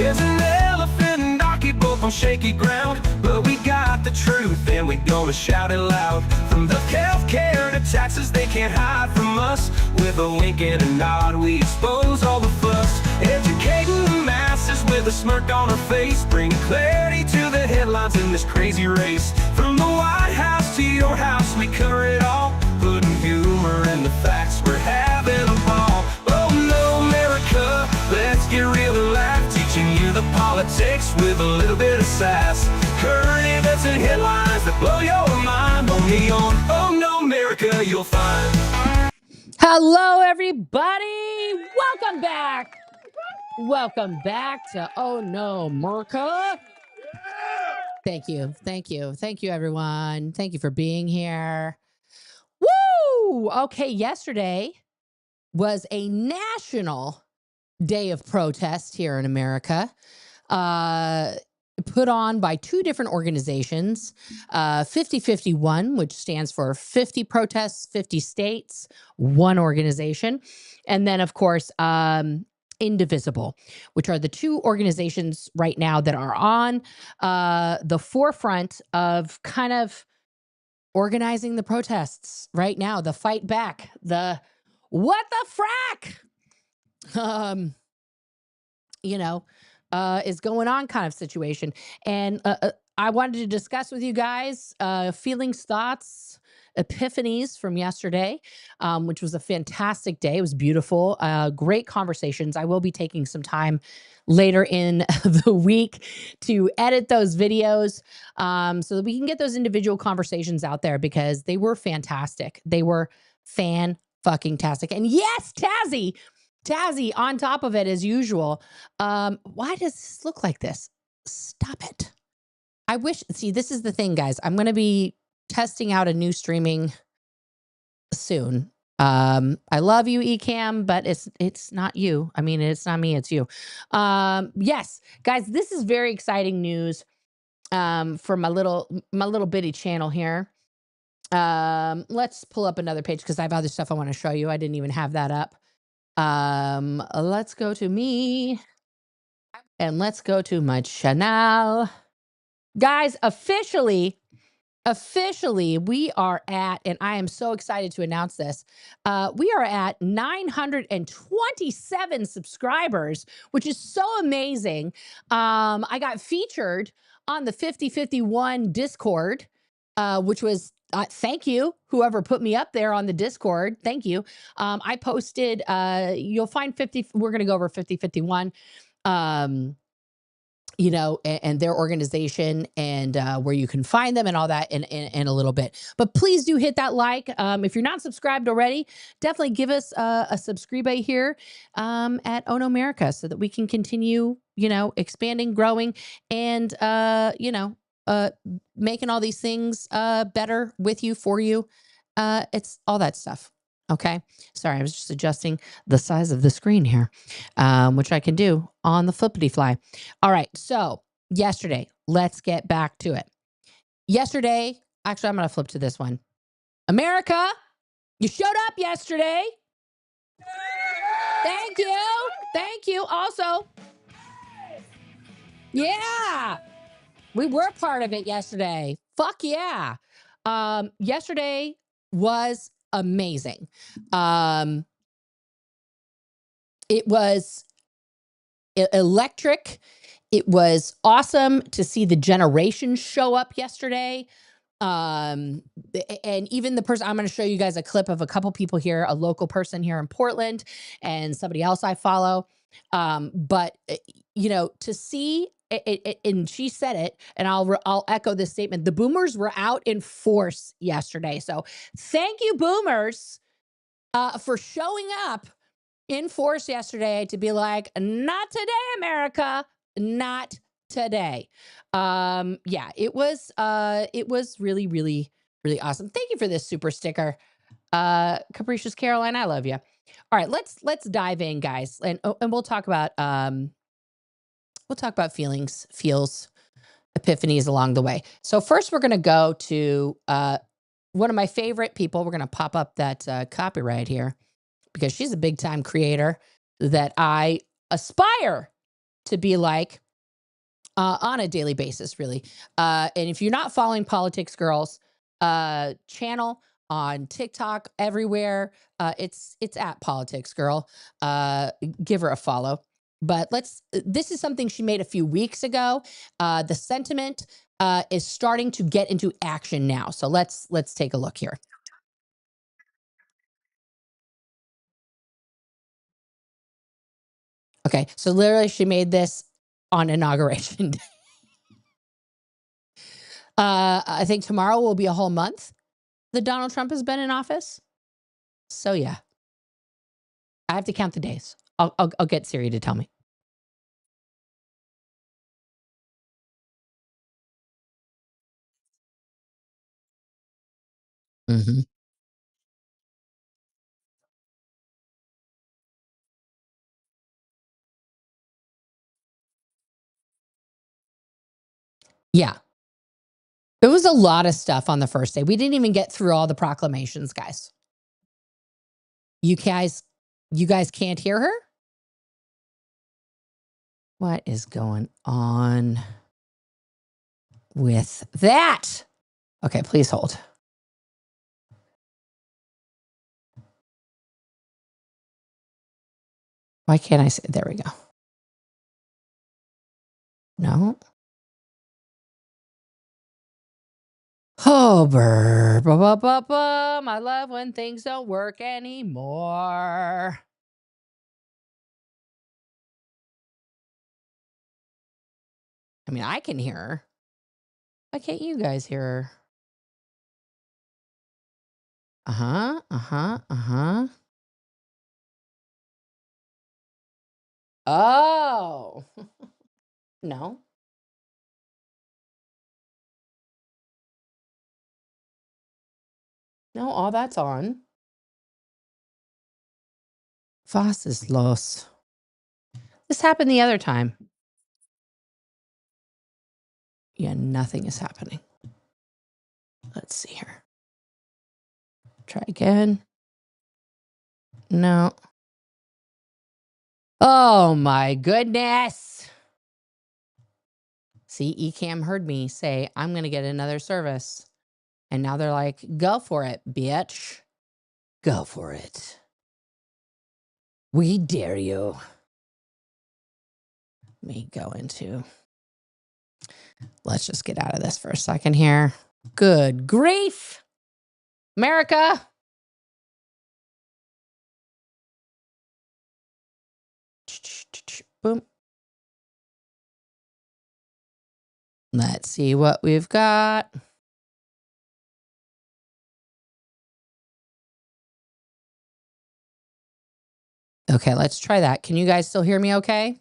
There's an elephant and donkey both on shaky ground, but we got the truth and we gonna shout it loud. From the healthcare to taxes, they can't hide from us. With a wink and a nod, we expose all the fuss. Educating the masses with a smirk on our face, bringing clarity to the headlines in this crazy race. From the White House to your house, we cover it all, putting humor in the facts, we're having a ball. Oh no, America, let's get real and laugh, teaching you the politics with a little bit of sass. Current events and headlines that blow your mind, only on Oh No America you'll find. Hello, everybody. Welcome back. Welcome back to Oh No America. Thank you. Thank you. Thank you, everyone. Thank you for being here. Woo! Okay, yesterday was a national day of protest here in America, put on by two different organizations, 5051, which stands for 50 protests, 50 states, one organization. And then, of course, Indivisible, which are the two organizations right now that are on the forefront of kind of organizing the protests right now, the fight back, the what the frack, is going on kind of situation. And I wanted to discuss with you guys feelings, thoughts, epiphanies from yesterday, which was a fantastic day. It was beautiful. Great conversations. I will be taking some time later in the week to edit those videos so that we can get those individual conversations out there, because they were fantastic. They were fan-fucking-tastic. And yes, Tazzy on top of it as usual. Why does this look like this? Stop it. See, this is the thing, guys. I'm going to be testing out a new streaming soon. I love you, Ecamm, but it's not you. I mean, it's not me, it's you. Yes, guys, this is very exciting news for my little bitty channel here. Let's pull up another page because I have other stuff I want to show you. I didn't even have that up. Let's go to me and let's go to my channel. Guys, officially, we are at, and I am so excited to announce this, we are at 927 subscribers, which is so amazing. I got featured on the 5051 Discord, which was, thank you, whoever put me up there on the Discord. Thank you. I posted, you'll find we're going to go over 5051, and their organization and where you can find them and all that in a little bit. But please do hit that like. If you're not subscribed already, definitely give us a subscribe here at Oh No America so that we can continue, expanding, growing, and, making all these things better with you, for you. It's all that stuff. Okay. Sorry, I was just adjusting the size of the screen here, which I can do on the flippity fly. All right. So yesterday, let's get back to it. Yesterday, actually, I'm going to flip to this one. America, you showed up yesterday. Thank you. Thank you. Also, yeah, we were part of it yesterday. Fuck yeah. Yesterday was amazing. It was electric. It was awesome to see the generation show up yesterday. And even the person, I'm going to show you guys a clip of a couple people here, a local person here in Portland and somebody else I follow. But to see it, and she said it, and I'll echo this statement. The boomers were out in force yesterday. So thank you, boomers, for showing up in force yesterday to be like, not today, America, not today. Yeah, it was really, really, really awesome. Thank you for this super sticker. Capricious Caroline, I love you. All right, let's dive in, guys. And we'll talk about feels, epiphanies along the way. So first we're going to go to one of my favorite people. We're going to pop up that copyright here because she's a big time creator that I aspire to be like on a daily basis, really. And if you're not following Politics Girls channel on TikTok, everywhere, it's at Politics Girl. Give her a follow. But this is something she made a few weeks ago. The sentiment is starting to get into action now. So let's take a look here. Okay, so literally she made this on inauguration day. I think tomorrow will be a whole month that Donald Trump has been in office. So yeah, I have to count the days. I'll get Siri to tell me. Hmm. Yeah, it was a lot of stuff on the first day. We didn't even get through all the proclamations, guys. You guys, you guys can't hear her? What is going on with that? Okay, please hold. Why can't I say? There we go. No. Oh, brr, ba, ba, ba, ba. I love when things don't work anymore. I mean, I can hear her. Why can't you guys hear her? Uh-huh, uh-huh, uh-huh. Oh. No. No, all that's on. Was ist los? This happened the other time. Yeah, nothing is happening. Let's see here. Try again. No. Oh my goodness. See, Ecamm heard me say, I'm going to get another service. And now they're like, go for it, bitch. Go for it. We dare you. Let me go into. Let's just get out of this for a second here. Good grief. America. Boom. Let's see what we've got. Okay, let's try that. Can you guys still hear me okay?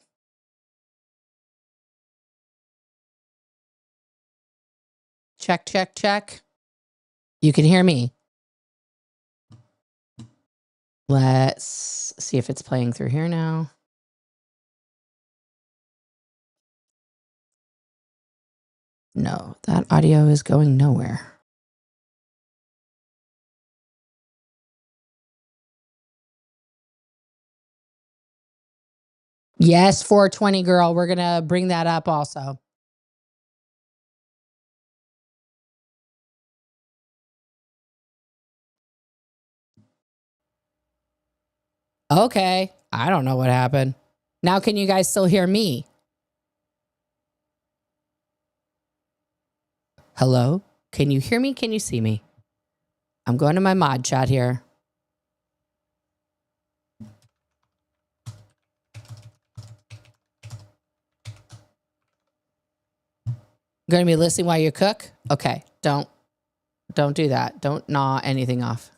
Check, check, check. You can hear me. Let's see if it's playing through here now. No, that audio is going nowhere. Yes, 420 girl. We're going to bring that up also. Okay. I don't know what happened. Now, can you guys still hear me? Hello? Can you hear me? Can you see me? I'm going to my mod chat here. Going to be listening while you cook? Okay. Don't do that. Don't gnaw anything off.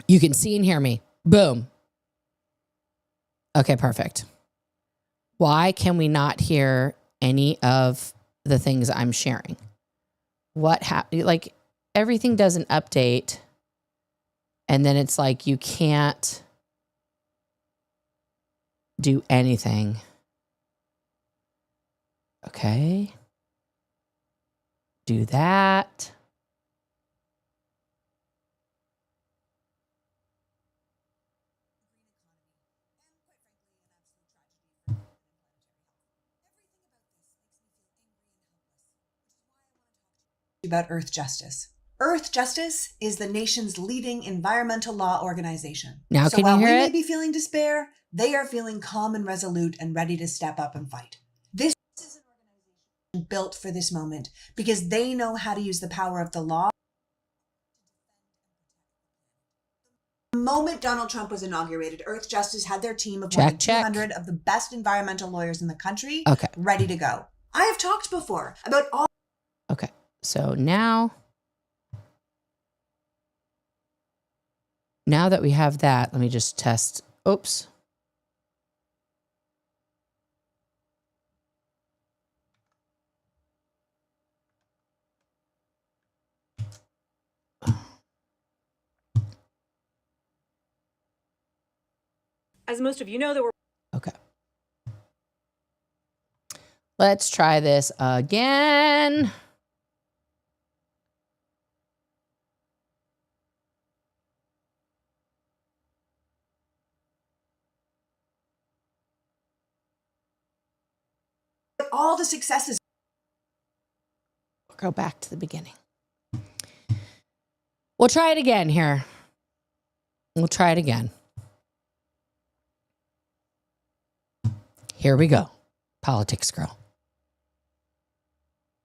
You can see and hear me. Boom. Okay, perfect. Why can we not hear any of the things I'm sharing? What happened? Like everything doesn't update. And then it's like you can't do anything. Okay. Do that. about Earth Justice. Earth Justice is the nation's leading environmental law organization. Now, so can while you we hear may it? be feeling despair, they are feeling calm and resolute and ready to step up and fight. This is an organization built for this moment because they know how to use the power of the law. The moment Donald Trump was inaugurated, Earth Justice had their team of more than 200 of the best environmental lawyers in the country ready to go. I have talked before about all. Okay, so now that we have that, let me just test. Oops. As most of you know, there were. Okay. Let's try this again. All the successes. We'll go back to the beginning. We'll try it again here. We'll try it again. Here we go. Politics girl.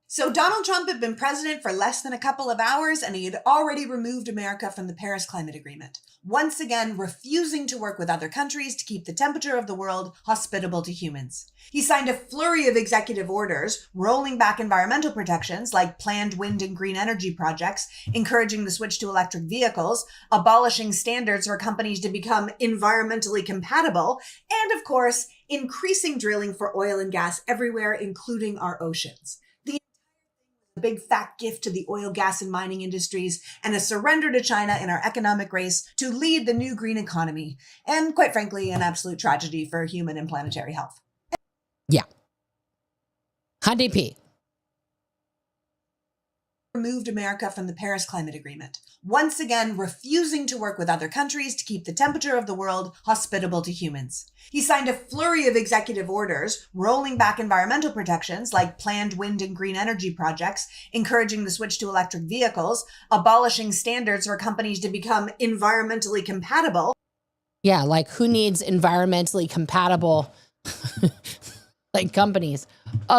So Donald Trump had been president for less than a couple of hours, and he had already removed America from the Paris Climate Agreement, once again refusing to work with other countries to keep the temperature of the world hospitable to humans. He signed a flurry of executive orders, rolling back environmental protections like planned wind and green energy projects, encouraging the switch to electric vehicles, abolishing standards for companies to become environmentally compatible, and of course, increasing drilling for oil and gas everywhere, including our oceans. A big fat gift to the oil, gas, and mining industries, and a surrender to China in our economic race to lead the new green economy, and quite frankly, an absolute tragedy for human and planetary health. Yeah. HDP. Removed America from the Paris Climate Agreement, once again refusing to work with other countries to keep the temperature of the world hospitable to humans. He signed a flurry of executive orders, rolling back environmental protections like planned wind and green energy projects, encouraging the switch to electric vehicles, abolishing standards for companies to become environmentally compatible. Yeah, like who needs environmentally compatible like companies?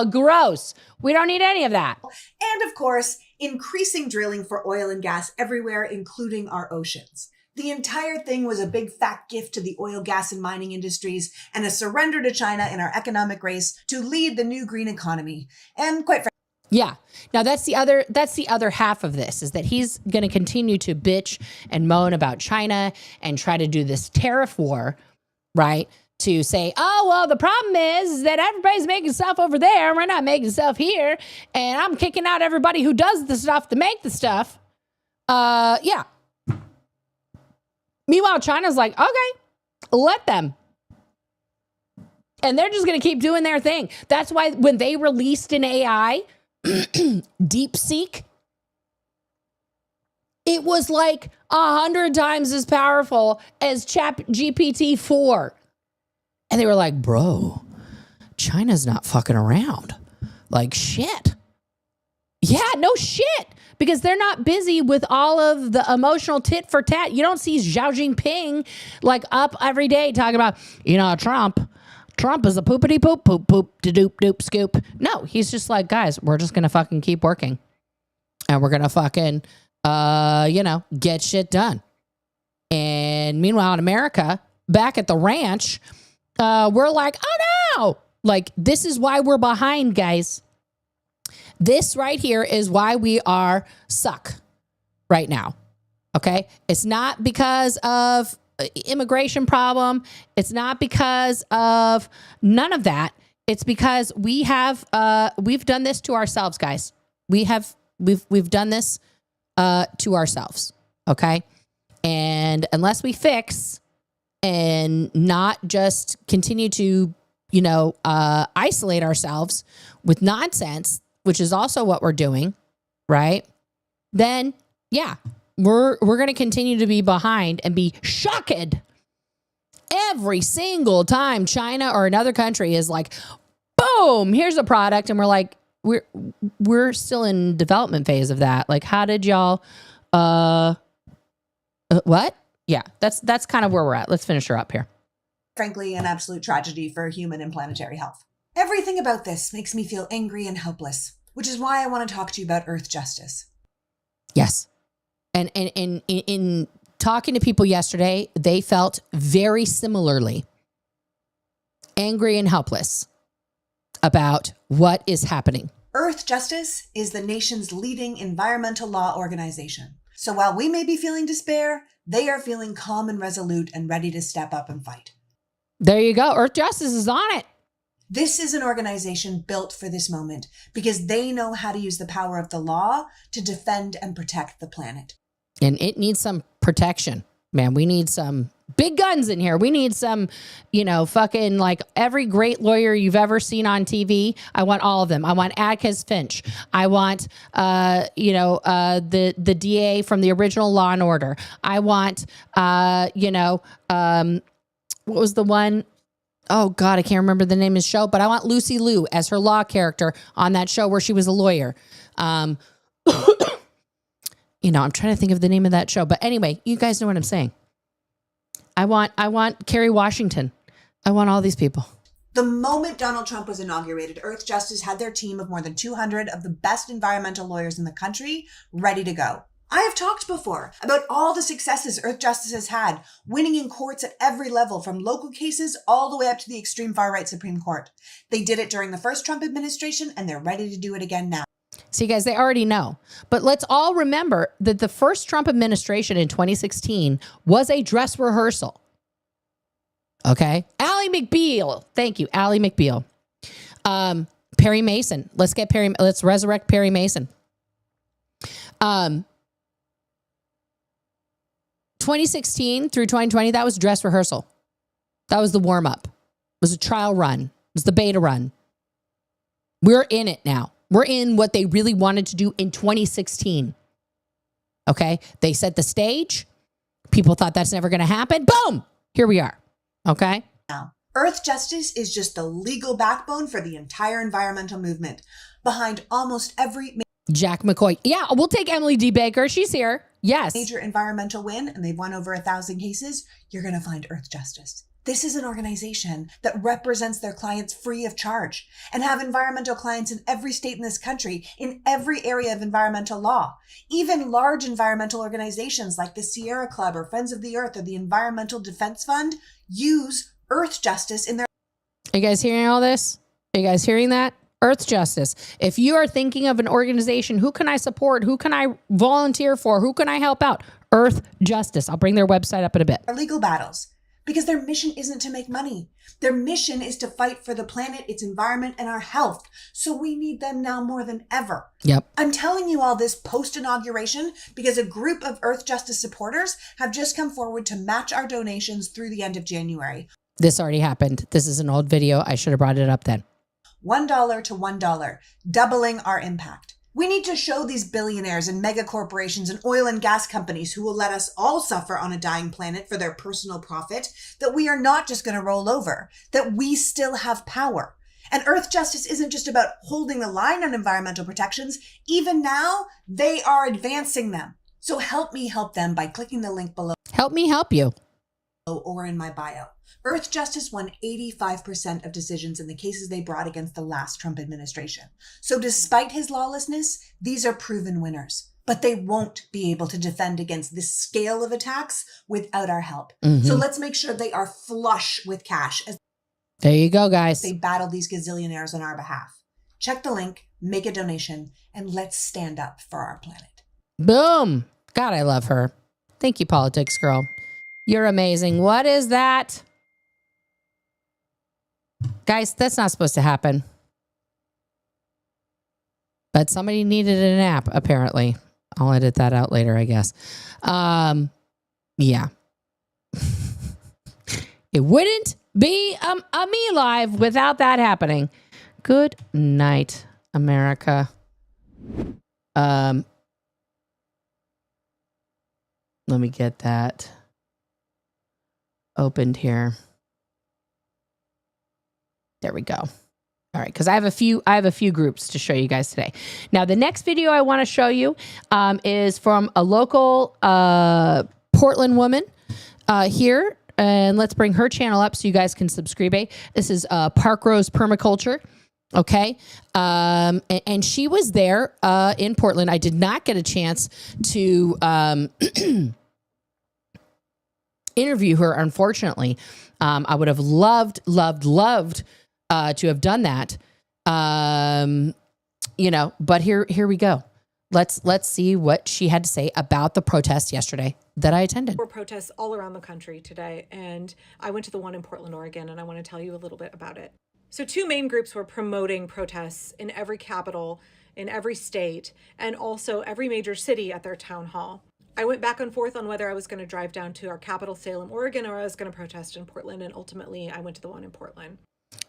Gross. We don't need any of that. And of course, increasing drilling for oil and gas everywhere, including our oceans. The entire thing was a big fat gift to the oil, gas, and mining industries, and a surrender to China in our economic race to lead the new green economy. And quite frankly, yeah. Now that's the other half of this, is that he's going to continue to bitch and moan about China and try to do this tariff war, right? To say, oh, well, the problem is that everybody's making stuff over there and we're not making stuff here. And I'm kicking out everybody who does the stuff to make the stuff. Yeah. Meanwhile, China's like, okay, let them. And they're just going to keep doing their thing. That's why when they released an AI, DeepSeek, it was like 100 times as powerful as ChatGPT-4. And they were like, bro, China's not fucking around. Like, shit. Yeah, no shit. Because they're not busy with all of the emotional tit for tat. You don't see Xi Jinping like up every day talking about, Trump is a poopity poop, poop, poop, doop, doop, scoop. No, he's just like, guys, we're just going to fucking keep working. And we're going to fucking, get shit done. And meanwhile, in America, back at the ranch, we're like, oh no, like this is why we're behind, guys. This right here is why we are suck right now. Okay. It's not because of immigration problem. It's not because of none of that. It's because we've done this to ourselves, guys. We've done this, to ourselves. Okay. And unless we fix and not just continue to, isolate ourselves with nonsense, which is also what we're doing, right? Then, yeah, we're going to continue to be behind and be shocked every single time China or another country is like, boom, here's a product. And we're like, we're still in development phase of that. Like, how did y'all, what? Yeah, that's kind of where we're at. Let's finish her up here. Frankly, an absolute tragedy for human and planetary health. Everything about this makes me feel angry and helpless, which is why I want to talk to you about Earth justice. Yes. And in talking to people yesterday, they felt very similarly angry and helpless about what is happening. Earth Justice is the nation's leading environmental law organization. So while we may be feeling despair, they are feeling calm and resolute and ready to step up and fight. There you go. Earth Justice is on it. This is an organization built for this moment because they know how to use the power of the law to defend and protect the planet. And it needs some protection, man. We need some big guns in here. We need some, fucking like every great lawyer you've ever seen on TV. I want all of them. I want Atticus Finch. I want, the DA from the original Law and Order. I want, what was the one? Oh God, I can't remember the name of the show, but I want Lucy Liu as her law character on that show where she was a lawyer. I'm trying to think of the name of that show, but anyway, you guys know what I'm saying. I want Kerry Washington. I want all these people. The moment Donald Trump was inaugurated, Earth Justice had their team of more than 200 of the best environmental lawyers in the country ready to go. I have talked before about all the successes Earth Justice has had, winning in courts at every level, from local cases all the way up to the extreme far-right Supreme Court. They did it during the first Trump administration, and they're ready to do it again now. See, guys, they already know. But let's all remember that the first Trump administration in 2016 was a dress rehearsal. Okay? Ally McBeal. Thank you, Ally McBeal. Perry Mason. Let's resurrect Perry Mason. 2016 through 2020, that was dress rehearsal. That was the warm-up. It was a trial run. It was the beta run. We're in it now. We're in what they really wanted to do in 2016. Okay? They set the stage. People thought that's never going to happen. Boom! Here we are. Okay? Now, Earth Justice is just the legal backbone for the entire environmental movement. Behind almost every Jack McCoy. Yeah, we'll take Emily D. Baker. She's here. Yes. major environmental win, and they've won over 1,000 cases, you're going to find Earth Justice. This is an organization that represents their clients free of charge and have environmental clients in every state in this country, in every area of environmental law. Even large environmental organizations like the Sierra Club or Friends of the Earth or the Environmental Defense Fund use Earth Justice in their... Are you guys hearing all this? Are you guys hearing that? Earth Justice. If you are thinking of an organization, who can I support? Who can I volunteer for? Who can I help out? Earth Justice. I'll bring their website up in a bit. legal battles. Because their mission isn't to make money. Their mission is to fight for the planet, its environment, and our health. So we need them now more than ever. Yep. I'm telling you all this post-inauguration because a group of Earth Justice supporters have just come forward to match our donations through the end of January. This already happened. This is an old video. I should have brought it up then. $1 to $1, doubling our impact. We need to show these billionaires and mega corporations and oil and gas companies who will let us all suffer on a dying planet for their personal profit that we are not just going to roll over, that we still have power. And Earth Justice isn't just about holding the line on environmental protections. Even now, they are advancing them. So help me help them by clicking the link below. Help me help you. Or in my bio. Earth Justice won 85% of decisions in the cases they brought against the last Trump administration. So despite his lawlessness, these are proven winners. But they won't be able to defend against this scale of attacks without our help. Mm-hmm. So let's make sure they are flush with cash as There you go, guys. they battle these gazillionaires on our behalf. Check the link, make a donation, and let's stand up for our planet. Boom. God, I love her. Thank you, politics girl. You're amazing. What is that? Guys, that's not supposed to happen. But somebody needed a nap, apparently. I'll edit that out later, I guess. Yeah. It wouldn't be a Me Live without that happening. Good night, America. Let me get that opened here. There we go. All right, because I have a few groups to show you guys today. Now, the next video I want to show you is from a local Portland woman here, and let's bring her channel up so you guys can subscribe. This is Park Rose Permaculture. Okay, and she was there in Portland. I did not get a chance to interview her, unfortunately. I would have loved to have done that. You know, but here we go. Let's see what she had to say about the protest yesterday that I attended. There were protests all around the country today, and I went to the one in Portland, Oregon, and I want to tell you a little bit about it. So two main groups were promoting protests in every capital, in every state, and also every major city at their town hall. I went back and forth on whether I was going to drive down to our capital, Salem, Oregon, or I was going to protest in Portland, and ultimately I went to the one in Portland.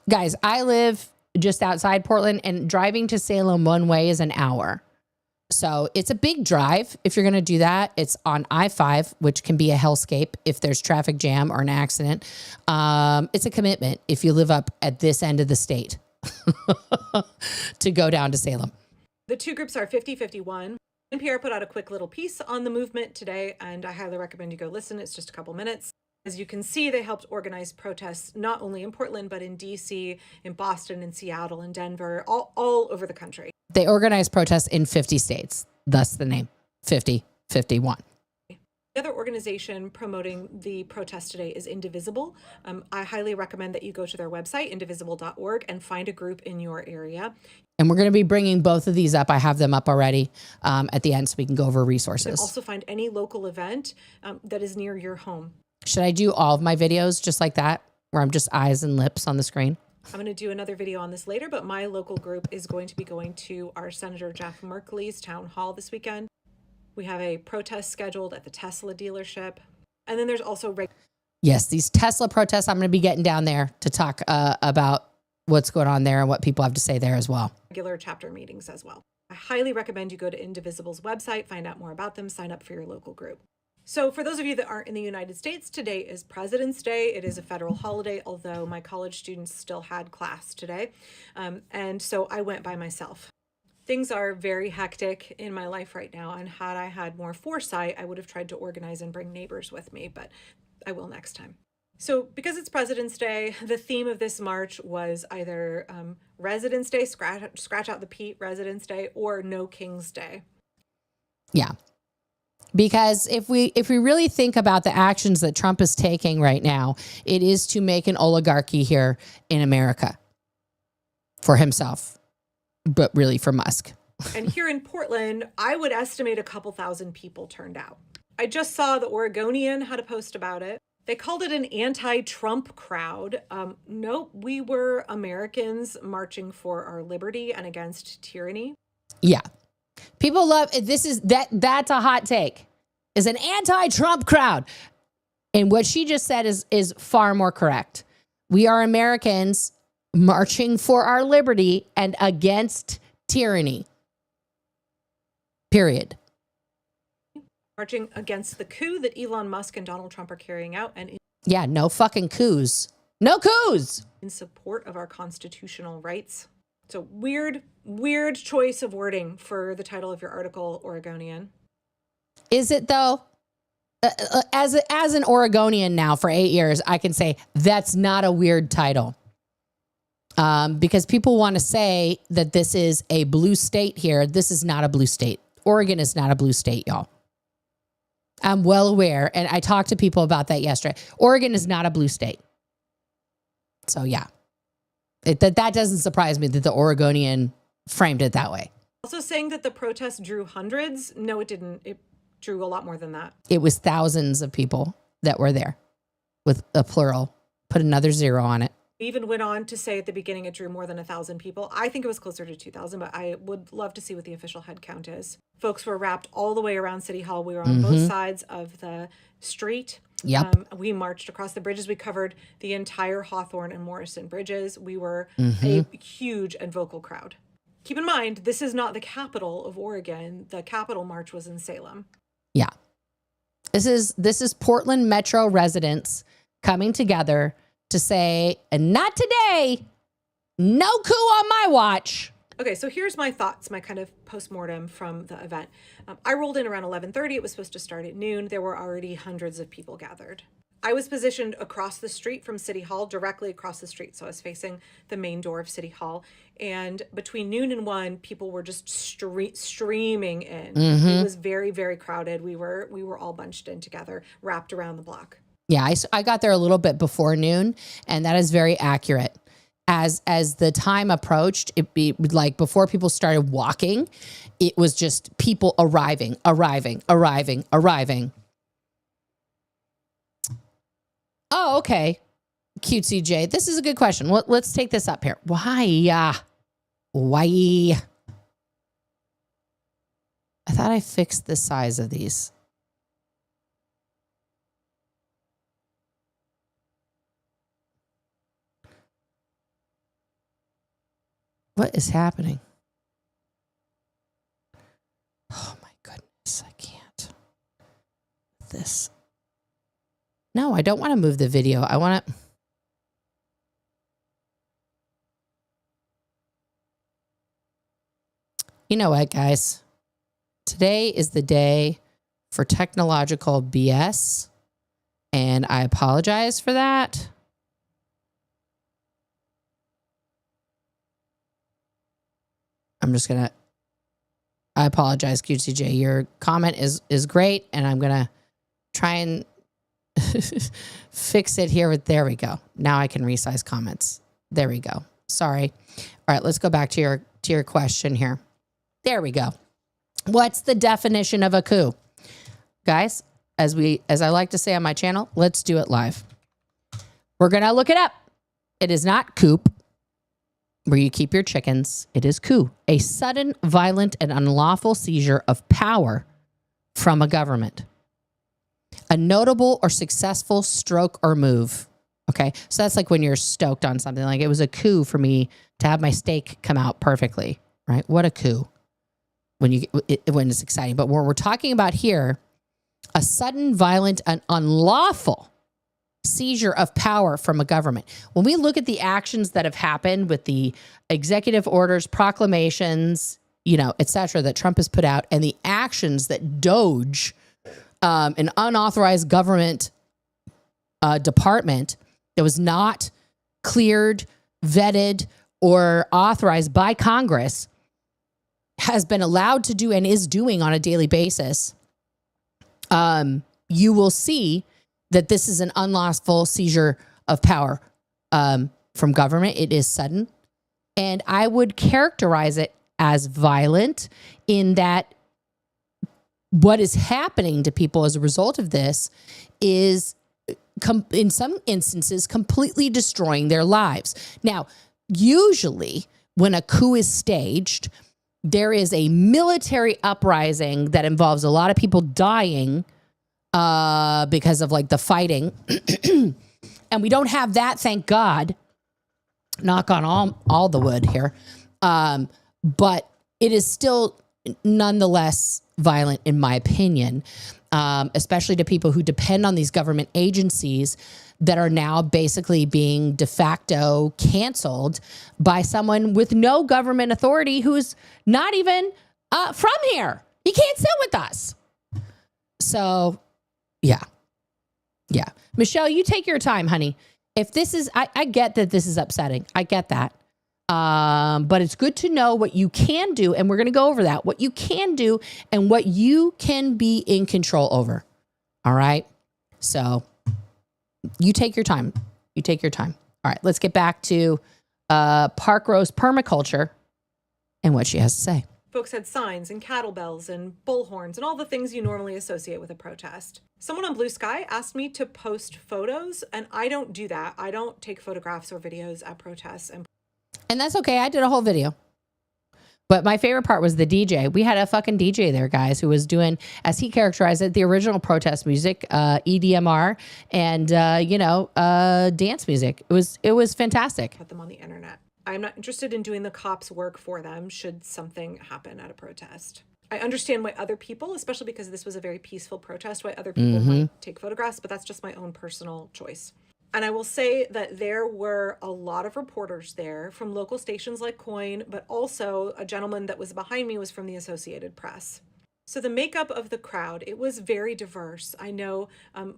Guys, I live just outside Portland, and driving to Salem one way is an hour. So it's a big drive. If you're going to do that, it's on I-5, which can be a hellscape if there's traffic jam or an accident. It's a commitment if you live up at this end of the state to go down to Salem. The two groups are 50-51. NPR put out a quick little piece on the movement today, and I highly recommend you go listen. It's just a couple minutes. As you can see, they helped organize protests not only in Portland, but in DC, in Boston, in Seattle, in Denver, all over the country. They organize protests in 50 states, thus the name 50-51. The other organization promoting the protest today is Indivisible. I highly recommend that you go to their website, indivisible.org, and find a group in your area. And we're going to be bringing both of these up. I have them up already at the end so we can go over resources. You can also find any local event that is near your home. Should I do all of my videos just like that, where I'm just eyes and lips on the screen? I'm going to do another video on this later, but my local group is going to be going to our Senator Jeff Merkley's town hall this weekend. We have a protest scheduled at the Tesla dealership. And then there's also... Yes, these Tesla protests, I'm going to be getting down there to talk about what's going on there and what people have to say there as well. Regular chapter meetings as well. I highly recommend you go to Indivisible's website, find out more about them, sign up for your local group. So for those of you that aren't in the United States, today is President's Day. It is a federal holiday, although my college students still had class today. And so I went by myself. Things are very hectic in my life right now, and had I had more foresight, I would have tried to organize and bring neighbors with me, but I will next time. So because it's President's Day, the theme of this march was either Residence Day, scratch out the Pete, Residence Day, or No King's Day. Yeah. Because if we really think about the actions that Trump is taking right now, it is to make an oligarchy here in America for himself, but really for Musk. And here in Portland, I would estimate a couple thousand people turned out. I just saw the Oregonian had a post about it. They called it an anti-Trump crowd. Nope, we were Americans marching for our liberty and against tyranny. Yeah. People love that's a hot take. Is an anti-Trump crowd. And what she just said is far more correct. We are Americans marching for our liberty and against tyranny. Period. Marching against the coup that Elon Musk and Donald Trump are carrying out, and yeah, no fucking coups. No coups. In support of our constitutional rights. So weird choice of wording for the title of your article, Oregonian. Is it though? As an Oregonian now for 8 years, I can say that's not a weird title. Because people want to say that this is a blue state here. This is not a blue state. Oregon is not a blue state, y'all. I'm well aware, and I talked to people about that yesterday. Oregon is not a blue state. So yeah, that doesn't surprise me that the Oregonian framed it that way. Also saying that the protest drew hundreds. No, it didn't. It drew a lot more than that. It was thousands of people that were there with a plural. Put another zero on it. Even went on to say at the beginning it drew more than 1,000 people. I think it was closer to 2,000, but I would love to see what the official head count is. Folks were wrapped all the way around City Hall. We were on both sides of the street. Yep. We marched across the bridges. We covered the entire Hawthorne and Morrison bridges. We were a huge and vocal crowd. Keep in mind, this is not the capital of Oregon. The capital march was in Salem. Yeah. This is Portland Metro residents coming together to say, and not today, No coup on my watch. Okay, so here's my thoughts, my kind of postmortem from the event. I rolled in around 11:30. It was supposed to start at noon. There were already hundreds of people gathered. I was positioned across the street from City Hall, directly across the street. So I was facing the main door of City Hall. And between noon and 1, people were just streaming in. It was very, very crowded. We were all bunched in together, wrapped around the block. Yeah, I got there a little bit before noon, and that is very accurate. As the time approached, it be like before people started walking, it was just people arriving. Oh, okay. Cutesy J. This is a good question. Let's take this up here. Why? Why? I thought I fixed the size of these. What is happening? Oh my goodness, I can't. This. No, I don't want to move the video. I want to. You know what, guys? Today is the day for technological BS, and I apologize for that. I apologize, QCJ. Your comment is great, and I'm going to try and fix it here. There we go. Now I can resize comments. There we go. Sorry. All right, let's go back to your question here. There we go. What's the definition of a coup? Guys, as I like to say on my channel, let's do it live. We're going to look it up. It is not coup, where you keep your chickens. It is coup, a sudden, violent, and unlawful seizure of power from a government. A notable or successful stroke or move. Okay, so that's like when you're stoked on something. Like it was a coup for me to have my steak come out perfectly, right? What a coup when it's exciting. But what we're talking about here, a sudden, violent, and unlawful seizure of power from a government. When we look at the actions that have happened with the executive orders, proclamations, et cetera, that Trump has put out, and the actions that Doge, an unauthorized government department that was not cleared, vetted, or authorized by Congress, has been allowed to do and is doing on a daily basis, you will see that this is an unlawful seizure of power from government. It is sudden. And I would characterize it as violent in that what is happening to people as a result of this is, in some instances, completely destroying their lives. Now, usually when a coup is staged, there is a military uprising that involves a lot of people dying because of like the fighting. And we don't have that, thank God. Knock on all the wood here. But it is still nonetheless violent, in my opinion, especially to people who depend on these government agencies that are now basically being de facto canceled by someone with no government authority who's not even from here. He can't sit with us. So, yeah. Michelle, you take your time, honey. If this is, I get that this is upsetting. I get that. But it's good to know what you can do. And we're going to go over that, what you can do and what you can be in control over. All right. So you take your time. All right. Let's get back to Park Rose permaculture and what she has to say. Folks had signs and cattle bells and bullhorns and all the things you normally associate with a protest. Someone on Blue Sky asked me to post photos, and I don't do that. I don't take photographs or videos at protests. And that's okay. I did a whole video. But my favorite part was the DJ. We had a fucking DJ there, guys, who was doing, as he characterized it, the original protest music, EDMR, and, dance music. It was fantastic. Put them on the internet. I'm not interested in doing the cops' work for them should something happen at a protest. I understand why other people, especially because this was a very peaceful protest, why other people might take photographs, but that's just my own personal choice. And I will say that there were a lot of reporters there from local stations like KOIN, but also a gentleman that was behind me was from the Associated Press. So the makeup of the crowd, it was very diverse. I know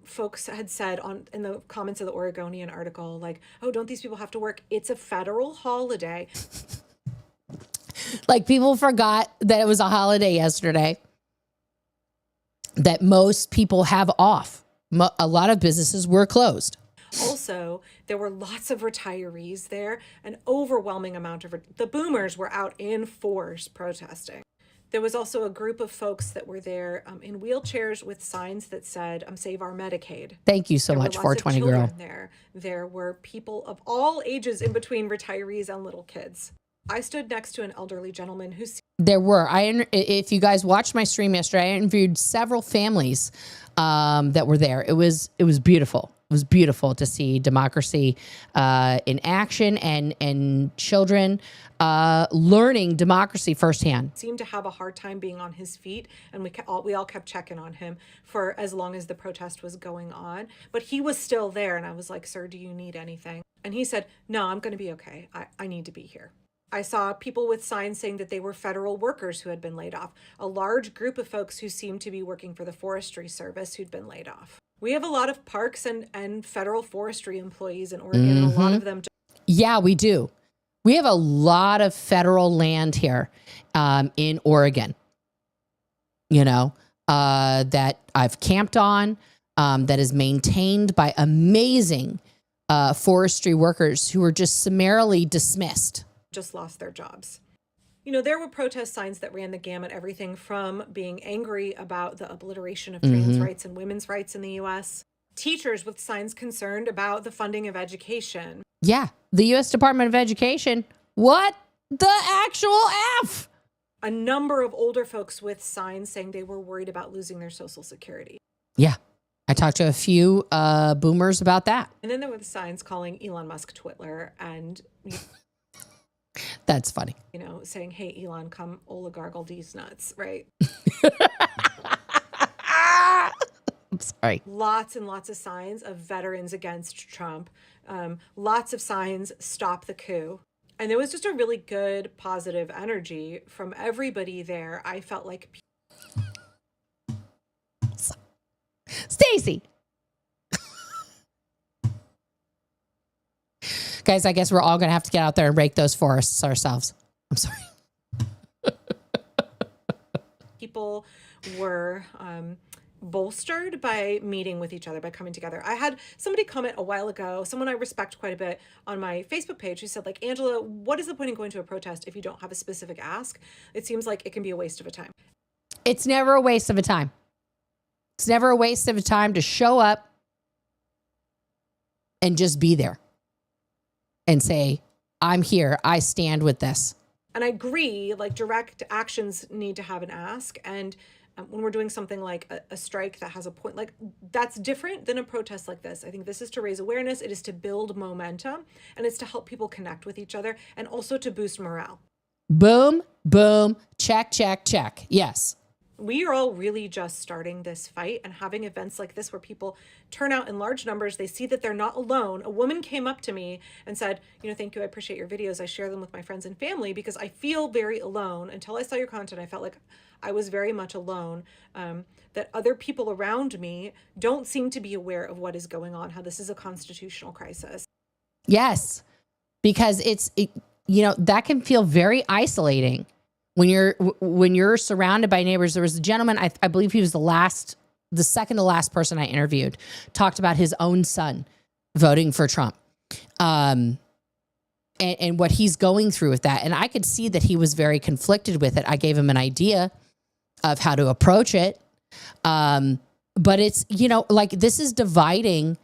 folks had said in the comments of the Oregonian article, like, oh, don't these people have to work? It's a federal holiday. Like, people forgot that it was a holiday yesterday, that most people have off. A lot of businesses were closed. Also, there were lots of retirees there, an overwhelming amount of the boomers were out in force protesting. There was also a group of folks that were there in wheelchairs with signs that said, save our Medicaid. Thank you so much, 420 girl. There were people of all ages in between retirees and little kids. I stood next to an elderly gentleman who... There were. If you guys watched my stream yesterday, I interviewed several families that were there. It was beautiful. It was beautiful to see democracy in action and children learning democracy firsthand. Seemed to have a hard time being on his feet, and we all kept checking on him for as long as the protest was going on. But he was still there, and I was like, sir, do you need anything? And he said, no, I'm going to be okay. I need to be here. I saw people with signs saying that they were federal workers who had been laid off, a large group of folks who seemed to be working for the Forestry Service who'd been laid off. We have a lot of parks and federal forestry employees in Oregon, and a lot of them... Yeah, we do. We have a lot of federal land here in Oregon, that I've camped on, that is maintained by amazing forestry workers who were just summarily dismissed. Just lost their jobs. There were protest signs that ran the gamut, everything from being angry about the obliteration of trans rights and women's rights in the U.S., teachers with signs concerned about the funding of education. Yeah, the U.S. Department of Education. What the actual F? A number of older folks with signs saying they were worried about losing their Social Security. Yeah, I talked to a few boomers about that. And then there were the signs calling Elon Musk Twitler and... That's funny. Saying, hey, Elon, come oligarchal these nuts, right? I'm sorry. Lots and lots of signs of veterans against Trump. Lots of signs, stop the coup. And there was just a really good, positive energy from everybody there. I felt like... Stacy. Guys, I guess we're all going to have to get out there and rake those forests ourselves. I'm sorry. People were bolstered by meeting with each other, by coming together. I had somebody comment a while ago, someone I respect quite a bit, on my Facebook page who said, like, Angela, what is the point in going to a protest if you don't have a specific ask? It seems like it can be a waste of a time. It's never a waste of a time. It's never a waste of a time to show up and just be there. And say, I'm here. I stand with this. And I agree, like, direct actions need to have an ask. And when we're doing something like a strike that has a point, like, that's different than a protest like this. I think this is to raise awareness. It is to build momentum. And it's to help people connect with each other and also to boost morale. Boom, boom, check, check, check. Yes. We are all really just starting this fight, and having events like this where people turn out in large numbers, they see that they're not alone. A woman came up to me and said, thank you, I appreciate your videos. I share them with my friends and family because I feel very alone. Until I saw your content, I felt like I was very much alone, that other people around me don't seem to be aware of what is going on, how this is a constitutional crisis. Yes, because that can feel very isolating. When you're surrounded by neighbors. There was a gentleman, I believe he was the second to last person I interviewed, talked about his own son voting for Trump, and what he's going through with that. And I could see that he was very conflicted with it. I gave him an idea of how to approach it. But it's, this is dividing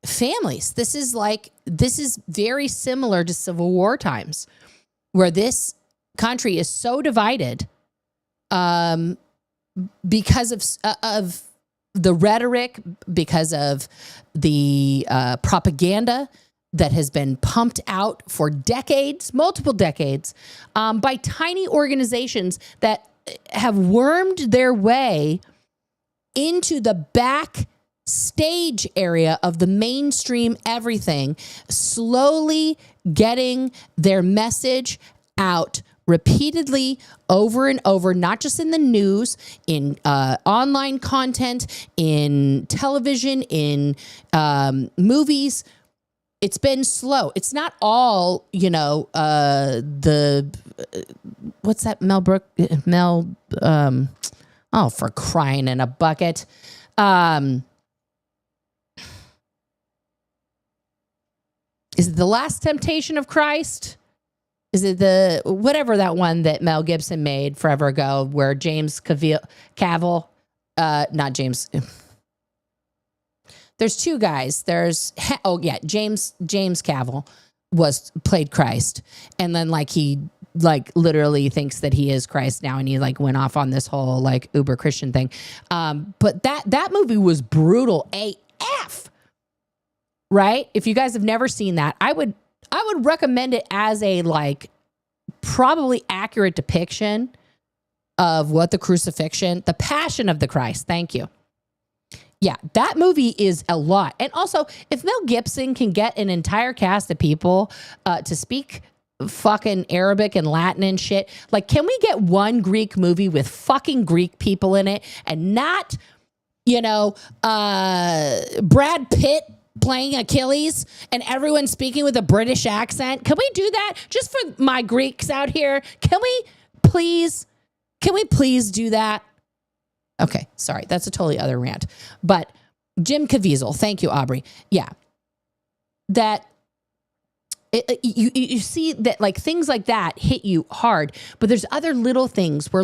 families. This is very similar to Civil War times, where this country is so divided because of the rhetoric, because of the propaganda that has been pumped out for decades, multiple decades, by tiny organizations that have wormed their way into the back stage area of the mainstream everything, slowly getting their message out repeatedly over and over, not just in the news, in online content, in television, in movies. It's been slow. It's not all, what's that oh, for crying in a bucket. Is it The Last Temptation of Christ? Is it whatever that one that Mel Gibson made forever ago, where James Cavill, not James. There's two guys. James Cavill played Christ, and then he literally thinks that he is Christ now, and he went off on this whole uber Christian thing. But that movie was brutal AF. Right? If you guys have never seen that, I would recommend it as a probably accurate depiction of what the crucifixion, the passion of the Christ. Thank you. Yeah, that movie is a lot. And also, if Mel Gibson can get an entire cast of people to speak fucking Arabic and Latin and shit, can we get one Greek movie with fucking Greek people in it and not, Brad Pitt playing Achilles and everyone speaking with a British accent? Can we do that just for my Greeks out here? Can we please do that? Okay, sorry, that's a totally other rant. But Jim Caviezel, thank you, Aubrey. Yeah, that you see that things like that hit you hard, but there's other little things where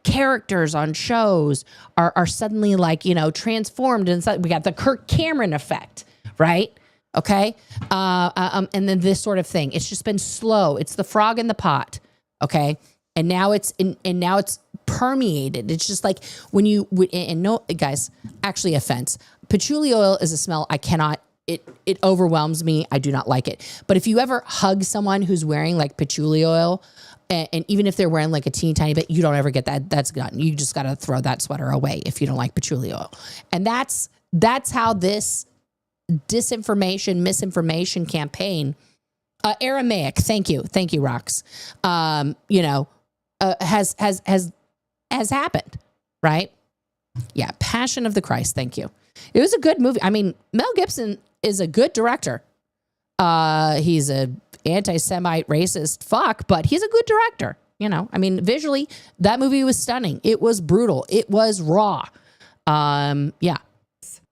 characters on shows are suddenly transformed, and we got the Kirk Cameron effect, right? Okay, and then this sort of thing. It's just been slow. It's the frog in the pot. Okay. And now it's permeated. It's just when you no, guys, actually offense. Patchouli oil is a smell I cannot. It overwhelms me. I do not like it. But if you ever hug someone who's wearing patchouli oil, and even if they're wearing a teeny tiny bit, you don't ever get that. That's gone. You just got to throw that sweater away if you don't like patchouli oil. And that's how this disinformation, misinformation campaign. Aramaic. Thank you, Rox. Has happened, right? Yeah, Passion of the Christ. Thank you. It was a good movie. I mean, Mel Gibson is a good director. He's a anti-Semite racist fuck, but he's a good director. Visually, that movie was stunning. It was brutal. It was raw. Yeah.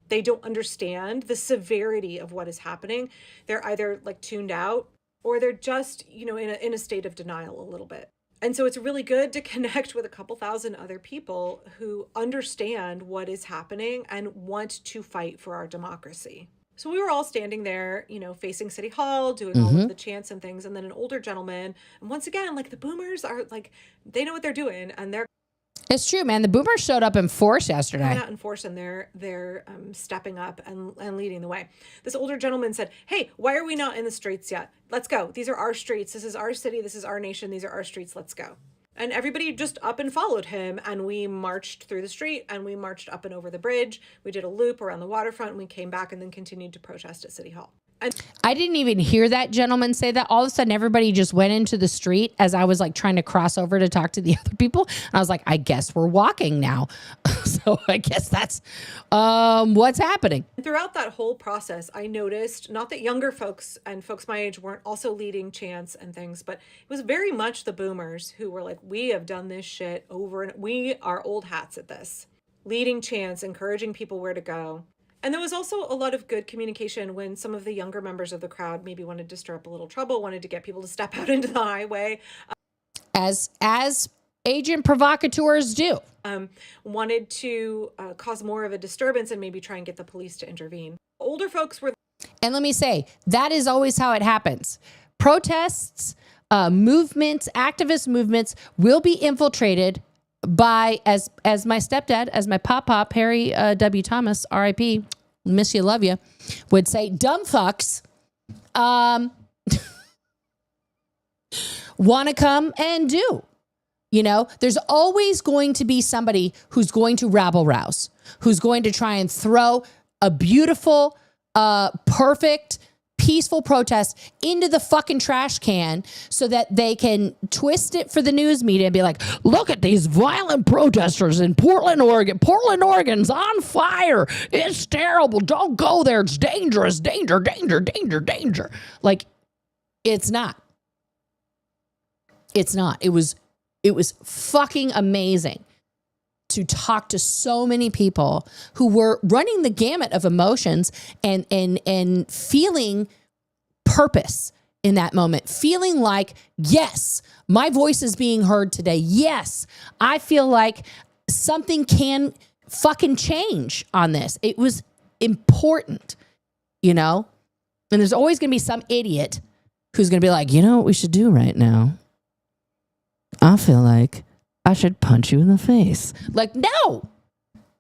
They don't understand the severity of what is happening. They're either tuned out, or they're just, in a state of denial a little bit. And so it's really good to connect with a couple thousand other people who understand what is happening and want to fight for our democracy. So we were all standing there, facing City Hall, doing all of the chants and things. And then an older gentleman, and once again, the boomers are they know what they're doing, and they're It's true, man. The boomers showed up in force yesterday. Coming out in force, and they're stepping up and leading the way. This older gentleman said, "Hey, why are we not in the streets yet? Let's go. These are our streets. This is our city. This is our nation. These are our streets. Let's go." And everybody just up and followed him, and we marched through the street, and we marched up and over the bridge. We did a loop around the waterfront, and we came back and then continued to protest at City Hall. And I didn't even hear that gentleman say that. All of a sudden, everybody just went into the street as I was trying to cross over to talk to the other people. And I was like, I guess we're walking now. So I guess that's what's happening. Throughout that whole process, I noticed not that younger folks and folks my age weren't also leading chants and things, but it was very much the boomers who were like, we have done this shit over, and we are old hats at this. Leading chants, encouraging people where to go. And there was also a lot of good communication when some of the younger members of the crowd maybe wanted to stir up a little trouble, wanted to get people to step out into the highway. As agent provocateurs do. Wanted to cause more of a disturbance and maybe try and get the police to intervene. Older folks were... And let me say, that is always how it happens. Protests, movements, activist movements will be infiltrated by, as my stepdad, as my pop, Harry W. Thomas, R.I.P., miss you, love you, would say, dumb fucks want to come and do. You know, there's always going to be somebody who's going to rabble rouse, who's going to try and throw a beautiful, perfect, peaceful protest into the fucking trash can so that they can twist it for the news media and be like, look at these violent protesters in Portland, Oregon. Portland, Oregon's on fire. It's terrible. Don't go there. It's dangerous. Danger, danger, danger, danger. Like, it's not. It's not. It was fucking amazing to talk to so many people who were running the gamut of emotions and feeling purpose in that moment, feeling like, yes, my voice is being heard today. Yes, I feel like something can fucking change on this. It was important, you know? And there's always going to be some idiot who's going to be like, you know what we should do right now? I feel like I should punch you in the face. Like, no.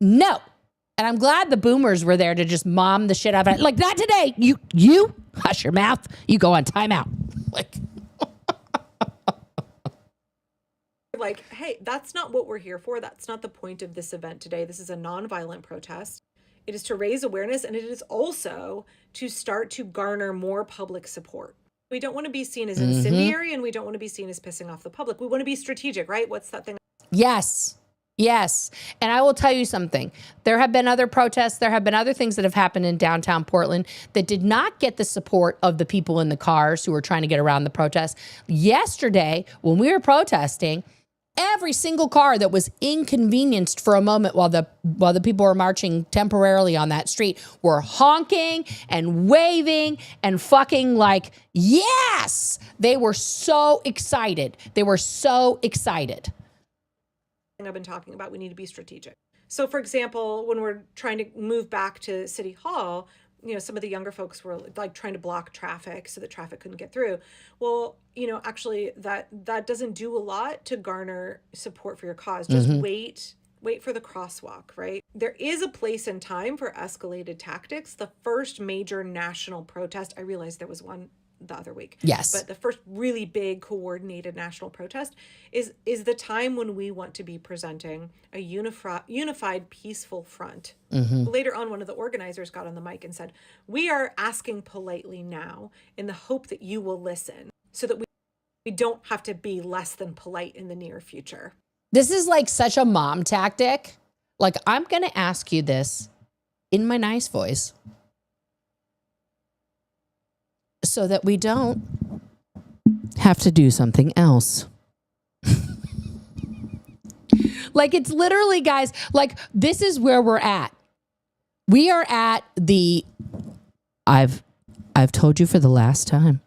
And I'm glad the boomers were there to just mom the shit out of it. Like, not today. You hush your mouth. You go on timeout. Like, hey, that's not what we're here for. That's not the point of this event today. This is a nonviolent protest. It is to raise awareness, and it is also to start to garner more public support. We don't want to be seen as incendiary, and we don't want to be seen as pissing off the public. We want to be strategic, right? What's that thing? Yes. And I will tell you something. There have been other protests. There have been other things that have happened in downtown Portland that did not get the support of the people in the cars who were trying to get around the protest. Yesterday, when we were protesting, every single car that was inconvenienced for a moment while the people were marching temporarily on that street were honking and waving and fucking like, yes! They were so excited. I've been talking about, we need to be strategic. So for example, when we're trying to move back to City Hall, you know, some of the younger folks were like trying to block traffic so that traffic couldn't get through. Well, you know, actually that doesn't do a lot to garner support for your cause. Just wait for the crosswalk, right? There is a place and time for escalated tactics. The first major national protest, I realized there was one the other week. Yes. But the first really big coordinated national protest is the time when we want to be presenting a unified peaceful front. Later on, one of the organizers got on the mic and said, we are asking politely now in the hope that you will listen so that we don't have to be less than polite in the near future. This is like such a mom tactic. Like, I'm going to ask you this in my nice voice so that we don't have to do something else. Like, it's literally, guys, like, this is where we're at. We are at the, I've told you for the last time,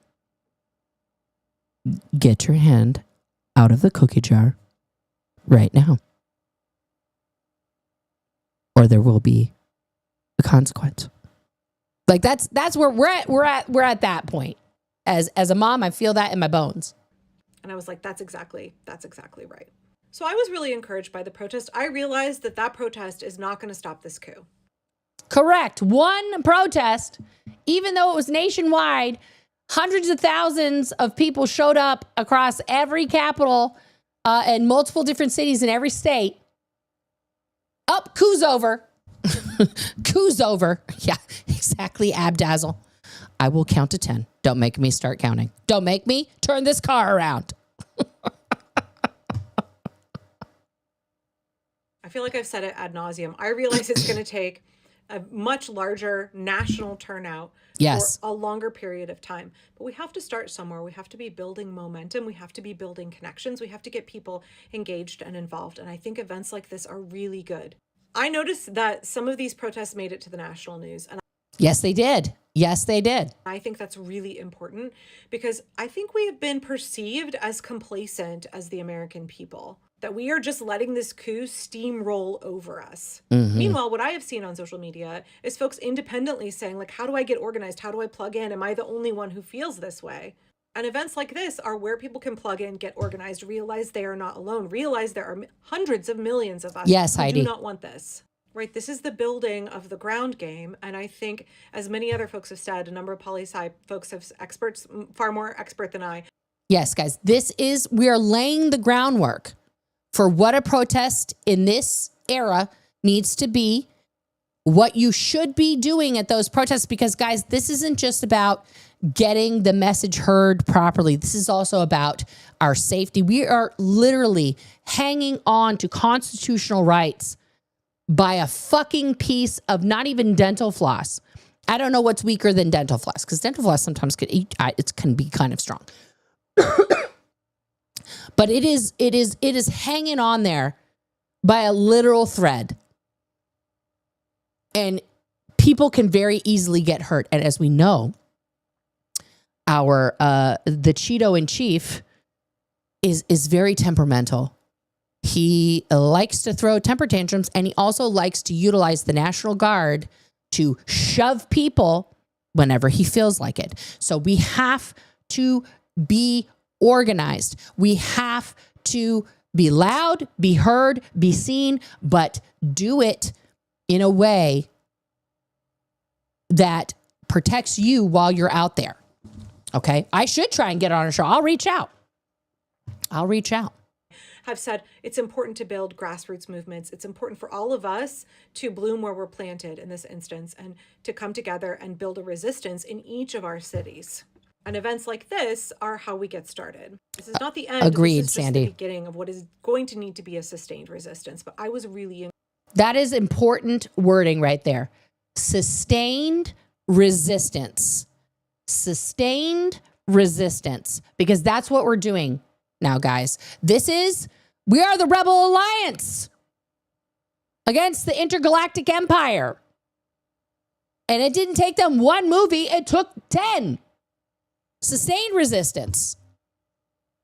get your hand out of the cookie jar right now, or there will be a consequence. Like, that's where we're at that point. As a mom, I feel that in my bones. And I was like, that's exactly right. So I was really encouraged by the protest. I realized that protest is not going to stop this coup. Correct. One protest, even though it was nationwide, hundreds of thousands of people showed up across every capital and multiple different cities in every state. Coup's over. Coup's over. Yeah, exactly, Abdazzle. I will count to 10. Don't make me start counting. Don't make me turn this car around. I feel like I've said it ad nauseum. I realize it's going to take a much larger national turnout yes. for a longer period of time. But we have to start somewhere. We have to be building momentum. We have to be building connections. We have to get people engaged and involved. And I think events like this are really good. I noticed that some of these protests made it to the national news. And yes, they did. Yes, they did. I think that's really important because I think we have been perceived as complacent as the American people, that we are just letting this coup steamroll over us. Meanwhile, what I have seen on social media is folks independently saying, like, how do I get organized? How do I plug in? Am I the only one who feels this way? And events like this are where people can plug in, get organized, realize they are not alone, realize there are hundreds of millions of us yes, who Heidi. do not want this. Right, this is the building of the ground game. And I think, as many other folks have said, a number of poli-sci folks have experts, far more expert than I. Yes, guys, we are laying the groundwork for what a protest in this era needs to be what you should be doing at those protests, because guys, this isn't just about getting the message heard properly. This is also about our safety. We are literally hanging on to constitutional rights by a fucking piece of not even dental floss. I don't know what's weaker than dental floss, because dental floss sometimes can be kind of strong. But it is hanging on there by a literal thread. And people can very easily get hurt. And as we know, the Cheeto in chief is very temperamental. He likes to throw temper tantrums, and he also likes to utilize the National Guard to shove people whenever he feels like it. So we have to be organized. We have to be loud, be heard, be seen, but do it in a way that protects you while you're out there. Okay? I should try and get on a show. I'll reach out. Have said it's important to build grassroots movements. It's important for all of us to bloom where we're planted in this instance, and to come together and build a resistance in each of our cities. And events like this are how we get started. This is not the end. Agreed, this is just Sandy. the beginning of what is going to need to be a sustained resistance. But I was really... That is important wording right there. Sustained resistance. Sustained resistance. Because that's what we're doing now, guys. We are the Rebel Alliance against the Intergalactic Empire. And it didn't take them one movie. It took 10. Sustained resistance.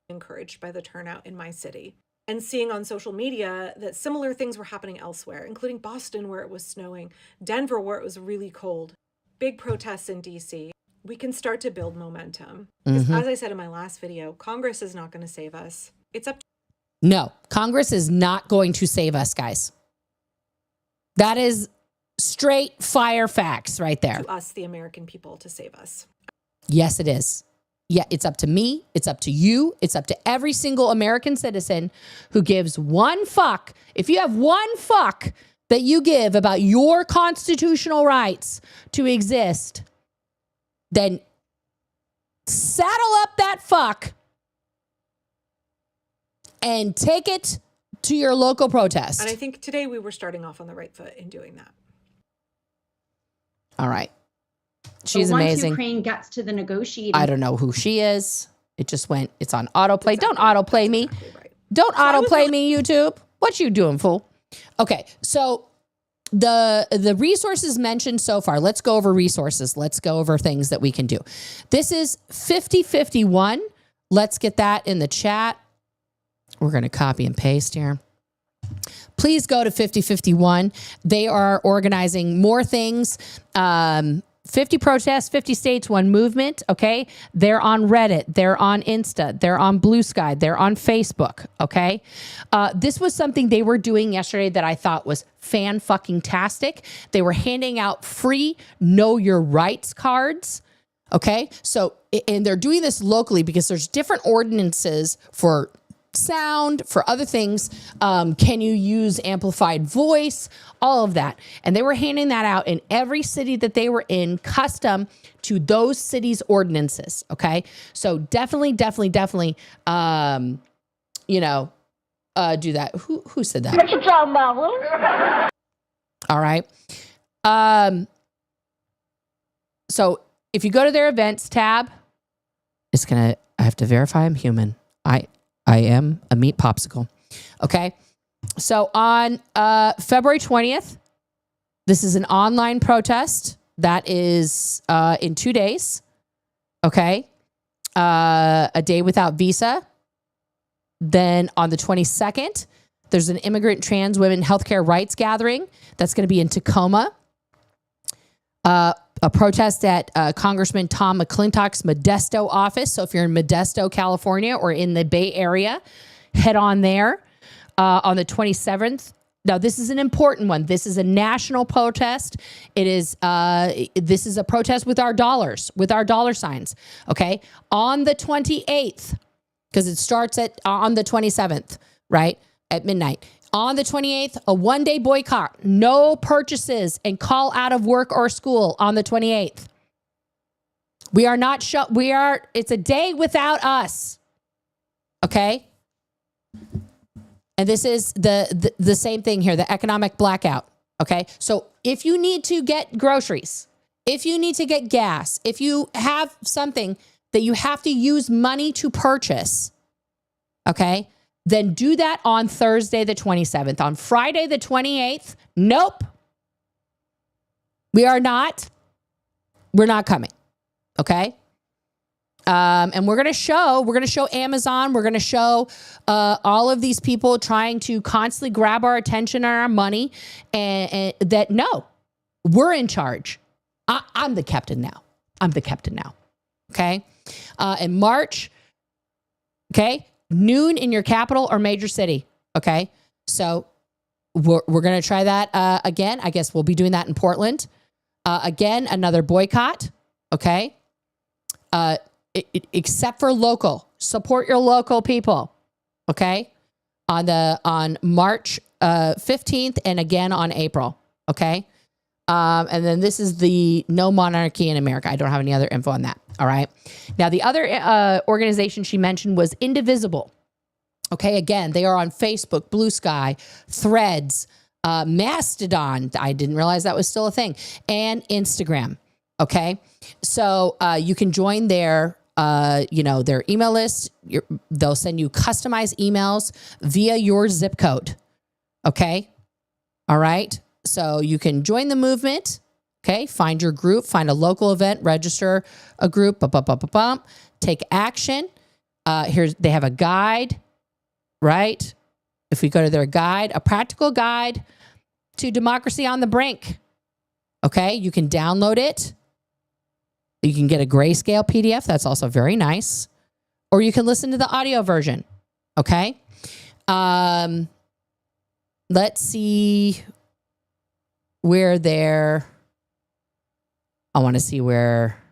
Encouraged by the turnout in my city, and seeing on social media that similar things were happening elsewhere, including Boston, where it was snowing, Denver, where it was really cold, big protests in DC. We can start to build momentum. Because as I said in my last video, Congress is not going to save us. It's up to... No, Congress is not going to save us, guys. That is straight fire facts right there. To us, the American people, to save us. Yes, it is. Yeah, it's up to me. It's up to you. It's up to every single American citizen who gives one fuck. If you have one fuck that you give about your constitutional rights to exist, then saddle up that fuck and take it to your local protest. And I think today we were starting off on the right foot in doing that. All right. She's once amazing. Ukraine gets to the negotiating. I don't know who she is. It just went. It's on autoplay. Don't autoplay me. Exactly right. Don't autoplay me, YouTube. What you doing, fool? Okay, so the resources mentioned so far. Let's go over resources. Let's go over things that we can do. This is 5051. Let's get that in the chat. We're going to copy and paste here. Please go to 5051. They are organizing more things. 50 protests, 50 states, one movement. Okay. They're on Reddit. They're on Insta. They're on Blue Sky. They're on Facebook. Okay. This was something they were doing yesterday that I thought was fan-fucking-tastic. They were handing out free Know Your Rights cards. Okay. So, and they're doing this locally because there's different ordinances for sound, for other things. Can you use amplified voice? All of that. And they were handing that out in every city that they were in, custom to those cities' ordinances. Okay. So definitely, do that. Who said that? What you talking about? All right. So if you go to their events tab, I have to verify I'm human. I am a meat popsicle. Okay. So on February 20th, this is an online protest that is in 2 days. Okay. A day without visa. Then on the 22nd, there's an immigrant trans women healthcare rights gathering that's going to be in Tacoma. A protest at Congressman Tom McClintock's Modesto office. So if you're in Modesto, California, or in the Bay Area, head on there on the 27th. Now, this is an important one. This is a national protest. This is a protest with our dollars, with our dollar signs. Okay. On the 28th, because it starts on the 27th, right? At midnight. On the 28th, a one-day boycott, no purchases, and call out of work or school on the 28th. We are not it's a day without us. Okay? And this is the same thing here, the economic blackout. Okay? So if you need to get groceries, if you need to get gas, if you have something that you have to use money to purchase, okay, then do that on Thursday the 27th. On Friday the 28th, nope. We're not coming. Okay? And we're going to show Amazon, we're going to show all of these people trying to constantly grab our attention and our money, and that no, we're in charge. I'm the captain now. Okay? In March, okay, noon in your capital or major city. Okay? So we're going to try that again. I guess we'll be doing that in Portland. Again, another boycott. Okay? Except for local. Support your local people. Okay? On March 15th and again on April. Okay? And then this is the No Monarchy in America. I don't have any other info on that. All right. Now, the other organization she mentioned was Indivisible. Okay. Again, they are on Facebook, Blue Sky, Threads, Mastodon. I didn't realize that was still a thing. And Instagram. Okay. So you can join their email list. They'll send you customized emails via your zip code. Okay. All right. So you can join the movement. Okay. Find your group, find a local event, register a group, take action. They have a guide, right? If we go to their guide, a practical guide to democracy on the brink. Okay. You can download it. You can get a grayscale PDF. That's also very nice. Or you can listen to the audio version. Okay. Let's see where I want to see where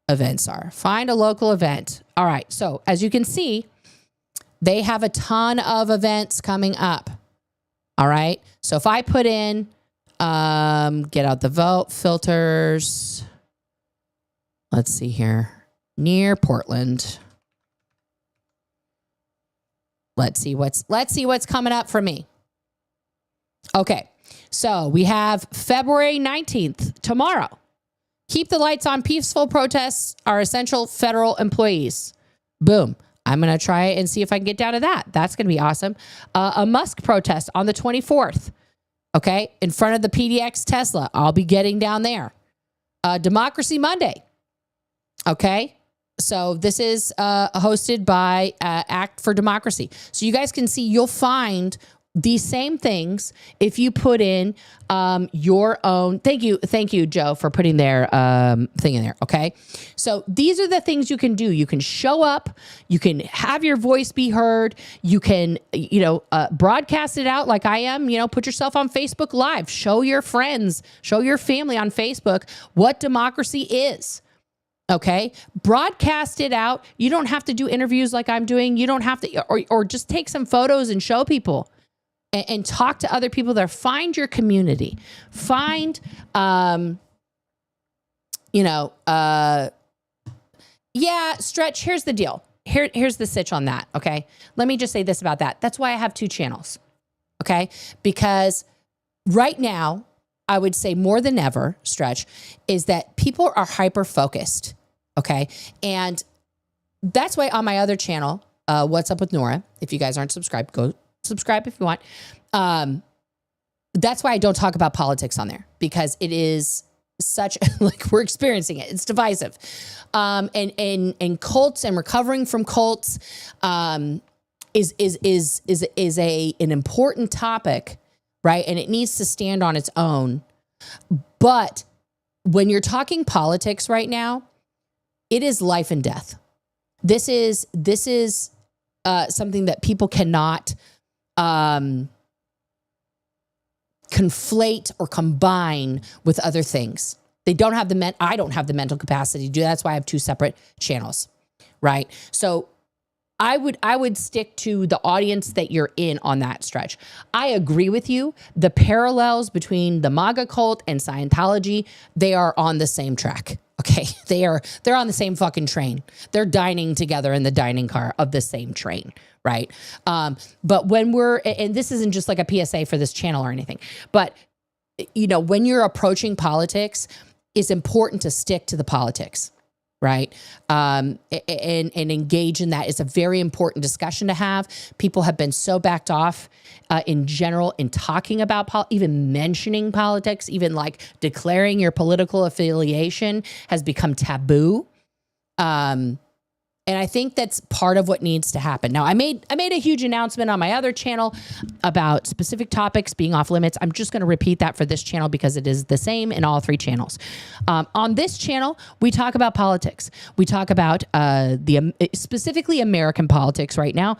events are. Find a local event. All right. So as you can see, they have a ton of events coming up. All right. So if I put in, get out the vote filters. Let's see here. Near Portland. Let's see what's coming up for me. Okay. So we have February 19th, tomorrow. Keep the lights on. Peaceful protests are essential federal employees. Boom. I'm going to try and see if I can get down to that. That's going to be awesome. A Musk protest on the 24th. Okay. In front of the PDX Tesla. I'll be getting down there. Democracy Monday. Okay. So this is hosted by Act for Democracy. So you guys can see, you'll find these same things if you put in your own. Thank you, Joe, for putting their thing in there. Okay. So these are the things you can do. You can show up. You can have your voice be heard. You can, broadcast it out like I am. Put yourself on Facebook Live. Show your friends, show your family on Facebook what democracy is. Okay. Broadcast it out. You don't have to do interviews like I'm doing. You don't have to, or just take some photos and show people. And talk to other people there. Find your community. Find, Stretch, here's the deal. Here's the sitch on that, okay? Let me just say this about that. That's why I have 2 channels, okay? Because right now, I would say more than ever, Stretch, is that people are hyper-focused, okay? And that's why on my other channel, What's Up with Nora, if you guys aren't subscribed, go subscribe if you want. That's why I don't talk about politics on there, because it is such, like, we're experiencing it. It's divisive. And cults and recovering from cults is an important topic, right? And it needs to stand on its own. But when you're talking politics right now, it is life and death. This is something that people cannot conflate or combine with other things. They don't have I don't have the mental capacity to do that. That's why I have 2 separate channels, right? So I would stick to the audience that you're in on that stretch. I agree with you. The parallels between the MAGA cult and Scientology, they are on the same track. Okay. They're on the same fucking train. They're dining together in the dining car of the same train. Right. But when and this isn't just like a PSA for this channel or anything, but when you're approaching politics, it's important to stick to the politics. Right. And engage in that. It's a very important discussion to have. People have been so backed off in general in talking about even mentioning politics, even like declaring your political affiliation has become taboo. And I think that's part of what needs to happen. Now, I made a huge announcement on my other channel about specific topics being off limits. I'm just going to repeat that for this channel because it is the same in all three channels. On this channel, we talk about politics. We talk about specifically American politics right now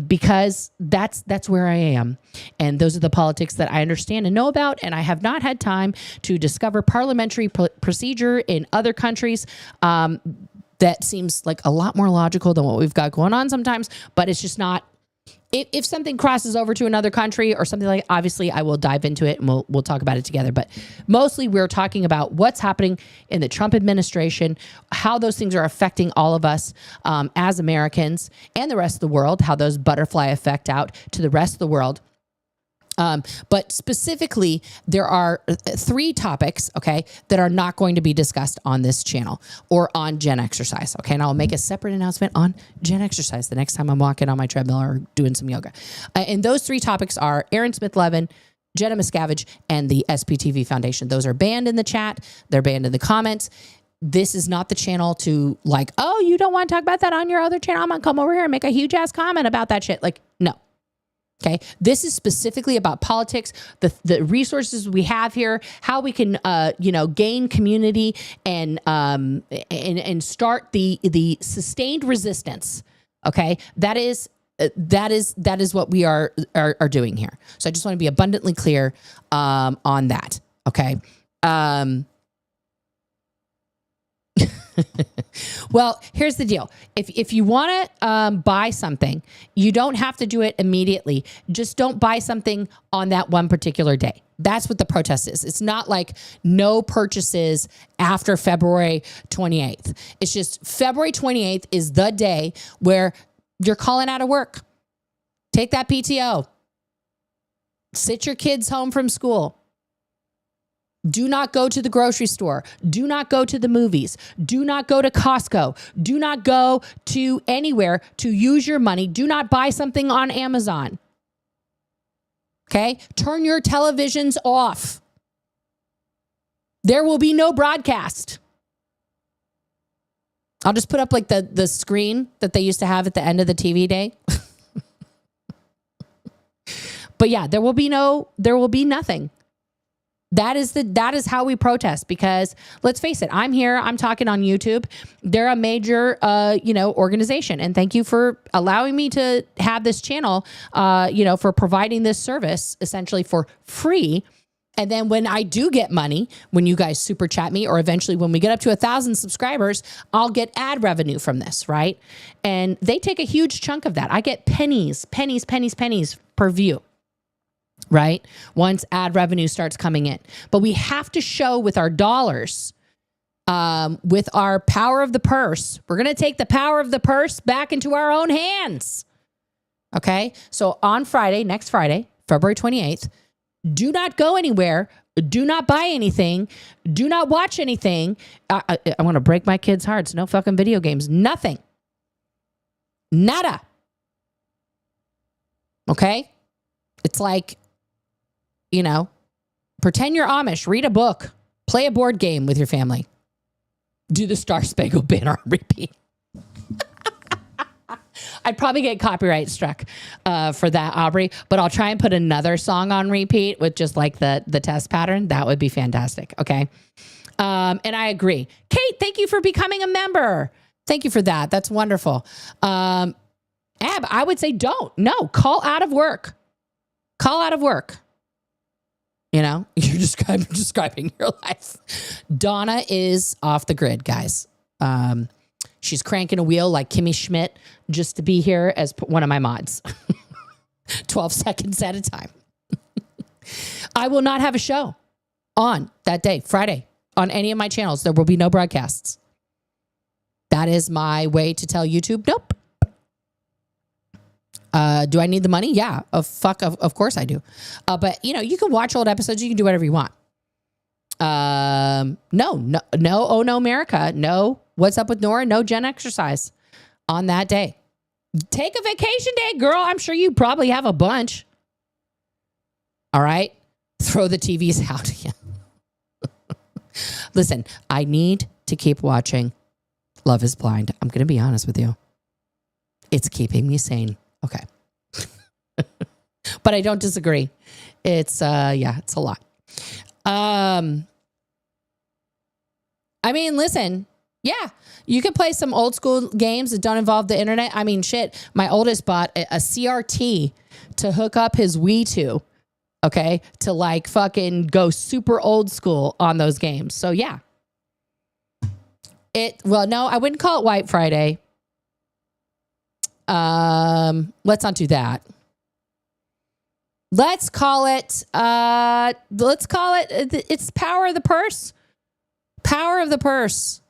because that's where I am. And those are the politics that I understand and know about. And I have not had time to discover parliamentary procedure in other countries. That seems like a lot more logical than what we've got going on sometimes, but it's just not. If something crosses over to another country or something like, obviously I will dive into it and we'll talk about it together. But mostly we're talking about what's happening in the Trump administration, how those things are affecting all of us as Americans and the rest of the world, how those butterfly effect out to the rest of the world. But specifically, there are 3 topics, okay, that are not going to be discussed on this channel or on Gen Exercise, okay? And I'll make a separate announcement on Gen Exercise the next time I'm walking on my treadmill or doing some yoga. And those 3 topics are Aaron Smith-Levin, Jenna Miscavige, and the SPTV Foundation. Those are banned in the chat. They're banned in the comments. This is not the channel to like, oh, you don't want to talk about that on your other channel? I'm going to come over here and make a huge ass comment about that shit. Like, no. Okay, this is specifically about politics, the resources we have here, how we can, gain community and start the sustained resistance. Okay, that is what we are doing here. So I just want to be abundantly clear on that. Okay. Well, here's the deal. If you want to buy something, you don't have to do it immediately. Just don't buy something on that one particular day. That's what the protest is. It's not like no purchases after February 28th. It's just February 28th is the day where you're calling out of work. Take that PTO. Sit your kids home from school. Do not go to the grocery store. Do not go to the movies. Do not go to Costco. Do not go to anywhere to use your money. Do not buy something on Amazon. Okay? Turn your televisions off. There will be no broadcast. I'll just put up like the screen that they used to have at the end of the TV day. But yeah, there will be nothing. That is how we protest because let's face it, I'm here, I'm talking on YouTube. They're a major, organization. And thank you for allowing me to have this channel, for providing this service essentially for free. And then when I do get money, when you guys super chat me, or eventually when we get up to 1,000 subscribers, I'll get ad revenue from this, right? And they take a huge chunk of that. I get pennies per view. Right? Once ad revenue starts coming in. But we have to show with our dollars, with our power of the purse, we're going to take the power of the purse back into our own hands. Okay? So on Friday, next Friday, February 28th, do not go anywhere. Do not buy anything. Do not watch anything. I want to break my kids' hearts. No fucking video games. Nothing. Nada. Okay? It's like, pretend you're Amish, read a book, play a board game with your family, do the Star Spangled Banner on repeat. I'd probably get copyright struck for that, Aubrey, but I'll try and put another song on repeat with just like the test pattern. That would be fantastic. Okay. And I agree. Kate, thank you for becoming a member. Thank you for that. That's wonderful. Ab, I would say no, call out of work. Call out of work. You're describing your life. Donna is off the grid, guys. She's cranking a wheel like Kimmy Schmidt just to be here as one of my mods. 12 seconds at a time. I will not have a show on that day, Friday, on any of my channels. There will be no broadcasts. That is my way to tell YouTube, nope. Do I need the money? Yeah. Of course I do. But you know, you can watch old episodes. You can do whatever you want. No, oh no, America. No, what's up with Nora? No Gen exercise on that day. Take a vacation day, girl. I'm sure you probably have a bunch. All right. Throw the TVs out. Listen, I need to keep watching Love is Blind. I'm going to be honest with you. It's keeping me sane. Okay. But I don't disagree. It's it's a lot. I mean, listen, yeah, you can play some old school games that don't involve the internet. I mean, shit, my oldest bought a CRT to hook up his Wii to, okay, to like fucking go super old school on those games. So yeah. Well, no, I wouldn't call it White Friday. Let's not do that. Let's call it, it's power of the purse. Power of the purse.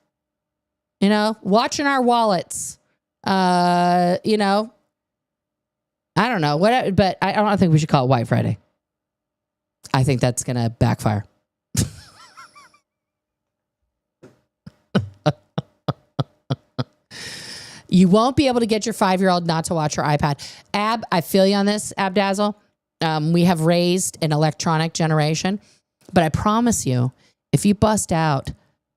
You know, watching our wallets. You know, I don't know what, but I don't think we should call it White Friday. I think that's going to backfire. You won't be able to get your 5-year-old not to watch her iPad. Ab, I feel you on this, Abdazzle. We have raised an electronic generation, but I promise you, if you bust out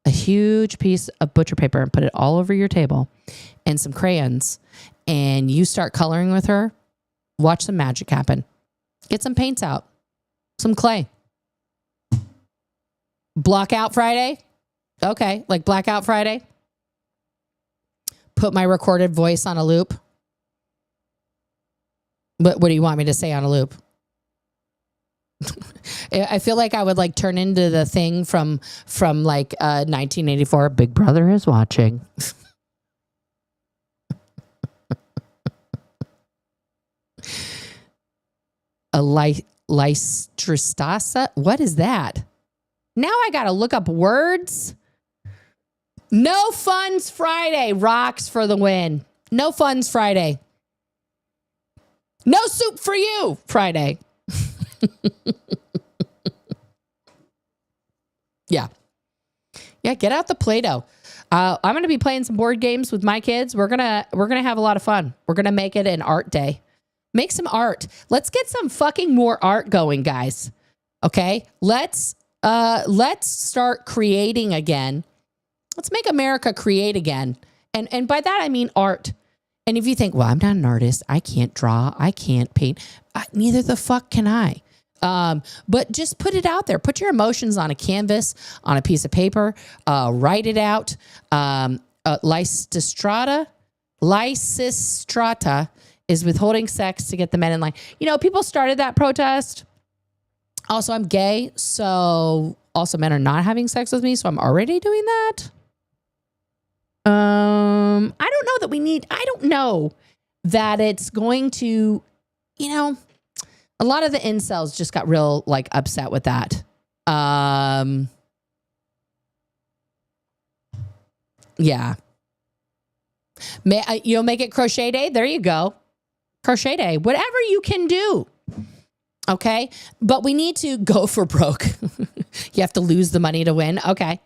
a huge piece of butcher paper and put it all over your table and some crayons and you start coloring with her, watch some magic happen. Get some paints out, some clay. Blackout Friday. Okay, like Blackout Friday. Put my recorded voice on a loop. What do you want me to say on a loop? I feel like I would like turn into the thing from like 1984. Big Brother is watching. A lystristasa? What is that? Now I got to look up words. No Funds Friday rocks for the win. No Funds Friday. No soup for you Friday. Yeah. Yeah, get out the Play-Doh. I'm going to be playing some board games with my kids. We're going to have a lot of fun. We're going to make it an art day. Make some art. Let's get some fucking more art going, guys. Okay? Let's start creating again. Let's make America create again. And by that, I mean art. And if you think, well, I'm not an artist. I can't draw. I can't paint. Neither the fuck can I. But just put it out there. Put your emotions on a canvas, on a piece of paper. Write it out. Lysistrata is withholding sex to get the men in line. You know, people started that protest. Also, I'm gay. So also men are not having sex with me. So I'm already doing that. I don't know that it's going to, you know, a lot of the incels just got real like upset with that. Yeah. Make it crochet day. There you go. Crochet day, whatever you can do. Okay. But we need to go for broke. You have to lose the money to win. Okay.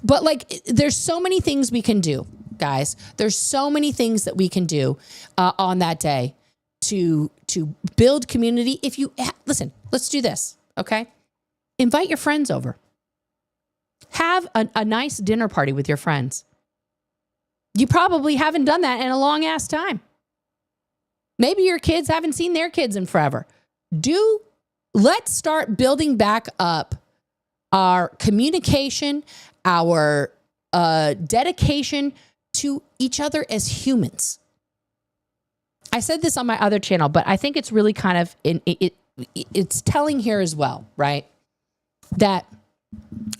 But like, there's so many things we can do, guys. There's so many things that we can do on that day to build community. If you listen, let's do this. Okay. Invite your friends over. Have a nice dinner party with your friends. You probably haven't done that in a long ass time. Maybe your kids haven't seen their kids in forever. Let's start building back up our communication, our dedication to each other as humans. I said this on my other channel, but I think it's really kind of it's telling here as well, right? That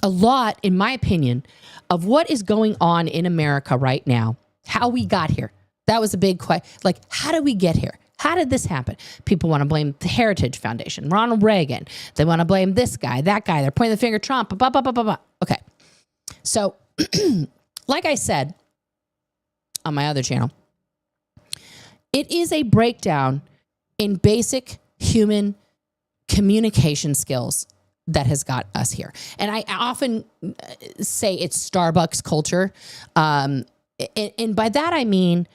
a lot, in my opinion, of what is going on in America right now, how we got here. That was a big question. Like, how did we get here? How did this happen? People want to blame the Heritage Foundation, Ronald Reagan. They want to blame this guy, that guy. They're pointing the finger at Trump. Blah, blah, blah, blah, blah. Okay. So, like I said on my other channel, it is a breakdown in basic human communication skills that has got us here. And I often say it's Starbucks culture. And by that, I mean,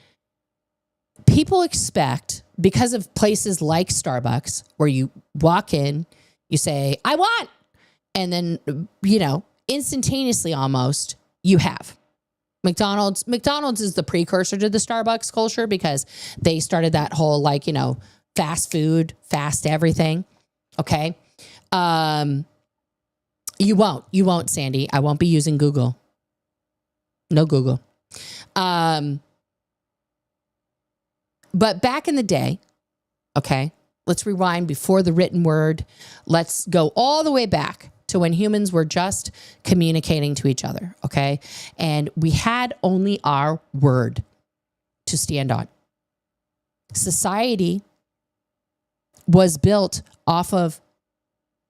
people expect, because of places like Starbucks, where you walk in, you say, I want, and then, instantaneously almost, you have. McDonald's is the precursor to the Starbucks culture because they started that whole, fast food, fast everything. Okay. You won't, Sandy. I won't be using Google. No Google. But back in the day, okay, let's rewind before the written word. Let's go all the way back to when humans were just communicating to each other, okay? And we had only our word to stand on. Society was built off of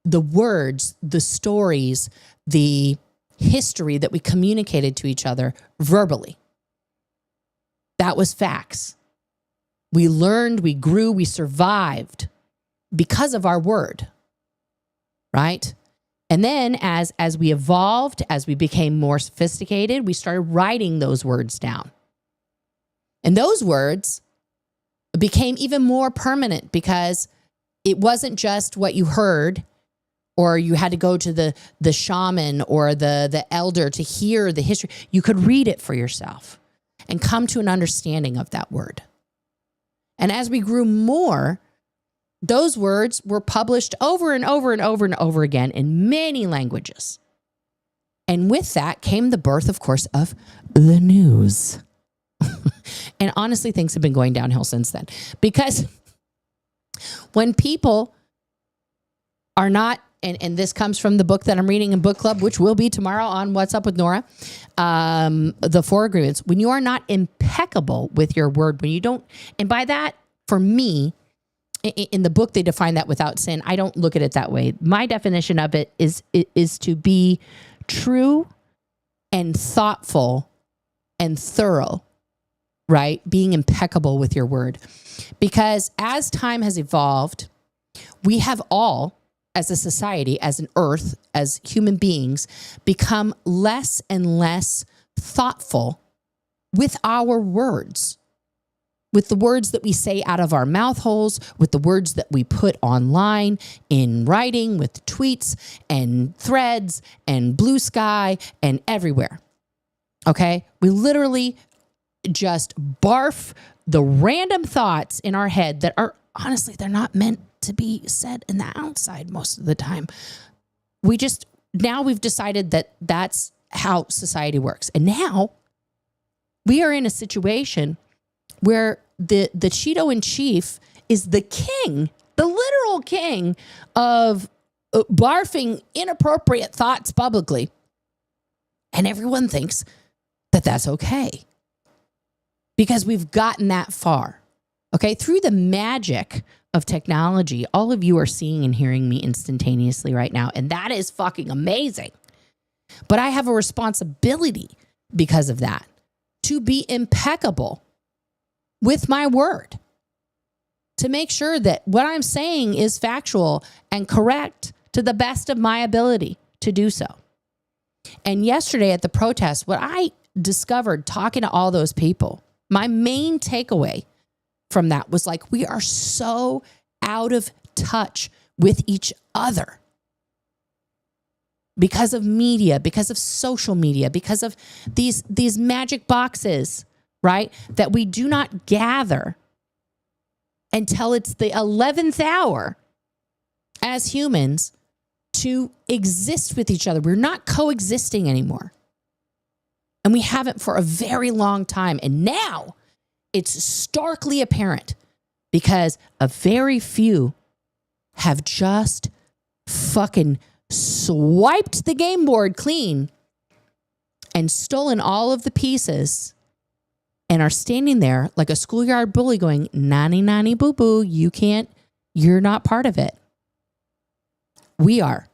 the words, the stories, the history that we communicated to each other verbally. That was facts. We learned, we grew, we survived because of our word, right? And then as we evolved, as we became more sophisticated, we started writing those words down. And those words became even more permanent because it wasn't just what you heard, or you had to go to the shaman or the elder to hear the history. You could read it for yourself and come to an understanding of that word. And as we grew more, those words were published over and over and over and over again in many languages. And with that came the birth, of course, of the news. And honestly, things have been going downhill since then. Because when people are not, and this comes from the book that I'm reading in book club, which will be tomorrow on What's Up with Nora, the 4 agreements. When you are not impeccable with your word, when you don't, and by that, for me, in the book, they define that without sin. I don't look at it that way. My definition of it is to be true and thoughtful and thorough, right? Being impeccable with your word. Because as time has evolved, we have all, as a society, as an earth, as human beings, become less and less thoughtful with our words, with the words that we say out of our mouth holes, with the words that we put online, in writing, with tweets and threads and Blue Sky and everywhere. Okay? We literally just barf the random thoughts in our head that are, honestly, they're not meant to be said in the outside most of the time. Now we've decided that that's how society works. And now we are in a situation where the Cheeto in chief is the king, the literal king of barfing inappropriate thoughts publicly. And everyone thinks that that's okay because we've gotten that far. Okay, through the magic of technology, all of you are seeing and hearing me instantaneously right now, and that is fucking amazing. But I have a responsibility because of that to be impeccable with my word, to make sure that what I'm saying is factual and correct to the best of my ability to do so. And yesterday at the protest, what I discovered talking to all those people, my main takeaway from that was like, we are so out of touch with each other because of media, because of social media, because of these magic boxes, right? That we do not gather until it's the 11th hour as humans to exist with each other. We're not coexisting anymore. And we haven't for a very long time. And now it's starkly apparent because a very few have just fucking swiped the game board clean and stolen all of the pieces and are standing there like a schoolyard bully going, nanny, nanny, boo, boo, you're not part of it. We are.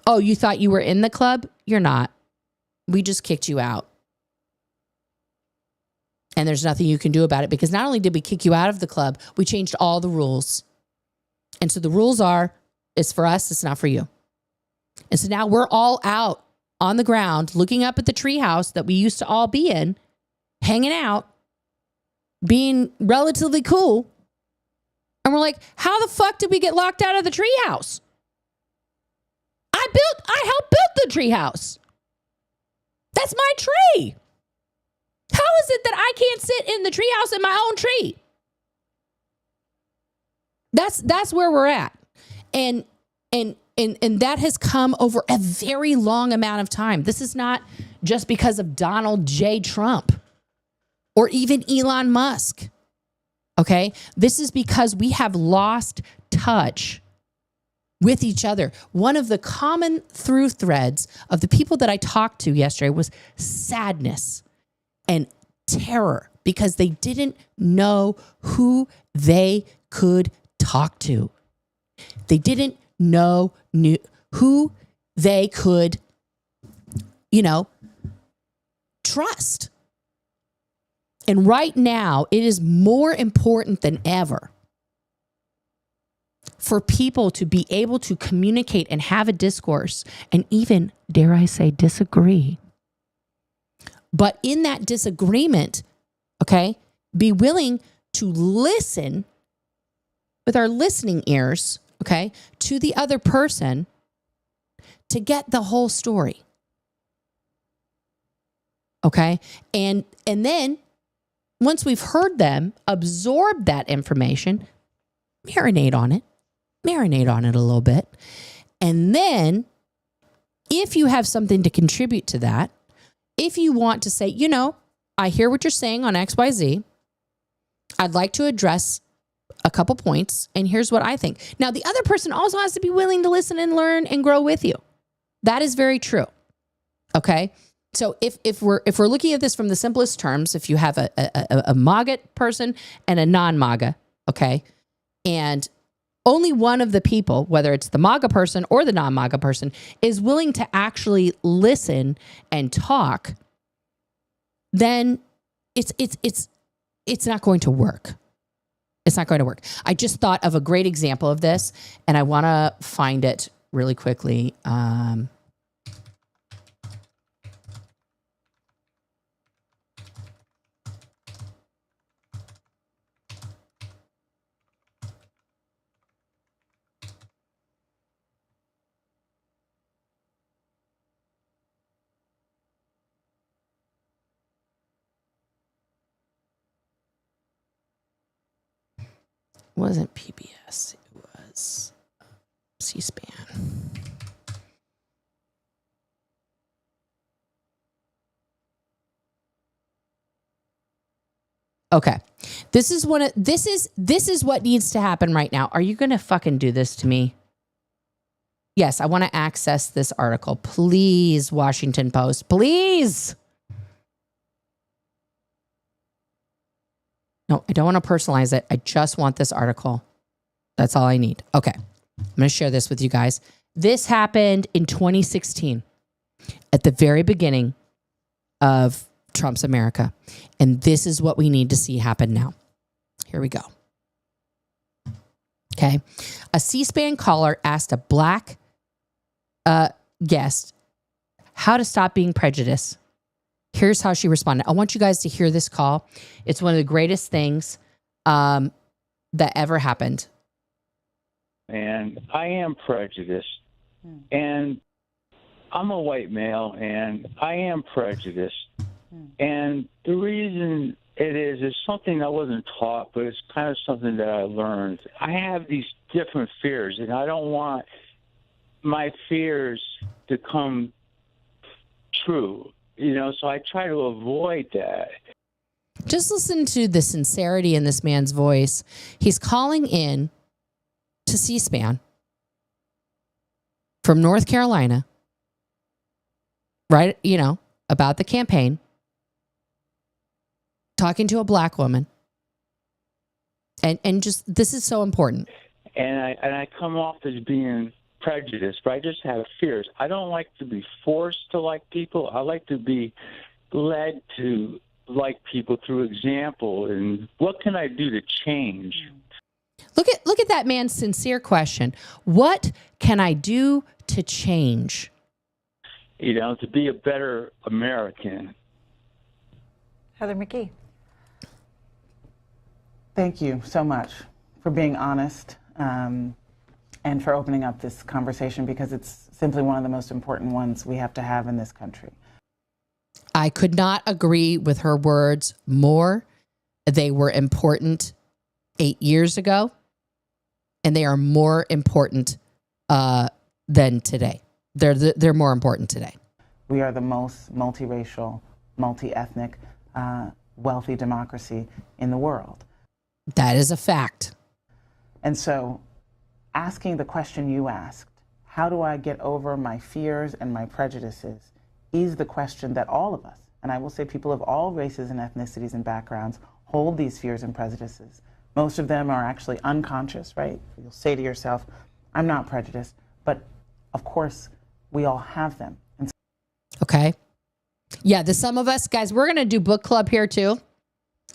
Oh, you thought you were in the club? You're not. We just kicked you out. And there's nothing you can do about it because not only did we kick you out of the club, we changed all the rules. And so the rules are, it's for us, it's not for you. And so now we're all out on the ground looking up at the treehouse that we used to all be in, hanging out, being relatively cool. And we're like, how the fuck did we get locked out of the treehouse? I helped build the treehouse. That's my tree. How is it that I can't sit in the treehouse in my own tree? That's where we're at. And that has come over a very long amount of time. This is not just because of Donald J. Trump or even Elon Musk. Okay? This is because we have lost touch with each other. One of the common through threads of the people that I talked to yesterday was sadness and terror because they didn't know who they could talk to. They didn't know who they could, trust. And right now, it is more important than ever for people to be able to communicate and have a discourse and even, dare I say, disagree. But in that disagreement, okay, be willing to listen with our listening ears, okay, to the other person to get the whole story. Okay? And then once we've heard them, absorb that information, marinate on it a little bit. And then if you have something to contribute to that, if you want to say, I hear what you're saying on XYZ, I'd like to address a couple points, and here's what I think. Now, the other person also has to be willing to listen and learn and grow with you. That is very true. Okay? So if we're looking at this from the simplest terms, if you have a MAGA person and a non-MAGA, okay, and only one of the people, whether it's the MAGA person or the non-MAGA person, is willing to actually listen and talk, then it's not going to work. It's not going to work. I just thought of a great example of this, and I want to find it really quickly. It wasn't PBS. It was C-SPAN. Okay. This is what needs to happen right now. Are you going to fucking do this to me? Yes, I want to access this article. Please, Washington Post. Please. No, I don't want to personalize it. I just want this article. That's all I need. Okay. I'm going to share this with you guys. This happened in 2016 at the very beginning of Trump's America. And this is what we need to see happen now. Here we go. Okay. A C-SPAN caller asked a black guest how to stop being prejudiced. Here's how she responded. I want you guys to hear this call. It's one of the greatest things that ever happened. And I am prejudiced. And I'm a white male, and I am prejudiced. And the reason it is something I wasn't taught, but it's kind of something that I learned. I have these different fears, and I don't want my fears to come true. So I try to avoid that. Just listen to the sincerity in this man's voice. He's calling in to C-SPAN from North Carolina, right? You know, about the campaign, talking to a black woman. And just, this is so important. And I come off as being prejudiced, but I just have fears. I don't like to be forced to like people. I like to be led to like people through example. And what can I do to change? Look at that man's sincere question. What can I do to change? You know, to be a better American. Heather McKee. Thank you so much for being honest and for opening up this conversation, because it's simply one of the most important ones we have to have in this country. I could not agree with her words more. They were important 8 years ago, and they are more important than today. They're more important today. We are the most multiracial, multi-ethnic, wealthy democracy in the world. That is a fact. And so asking the question you asked, how do I get over my fears and my prejudices, is the question that all of us, and I will say people of all races and ethnicities and backgrounds, hold these fears and prejudices. Most of them are actually unconscious, right? You'll say to yourself, I'm not prejudiced, but of course we all have them. And okay. Yeah, the sum of us, guys, we're going to do book club here too.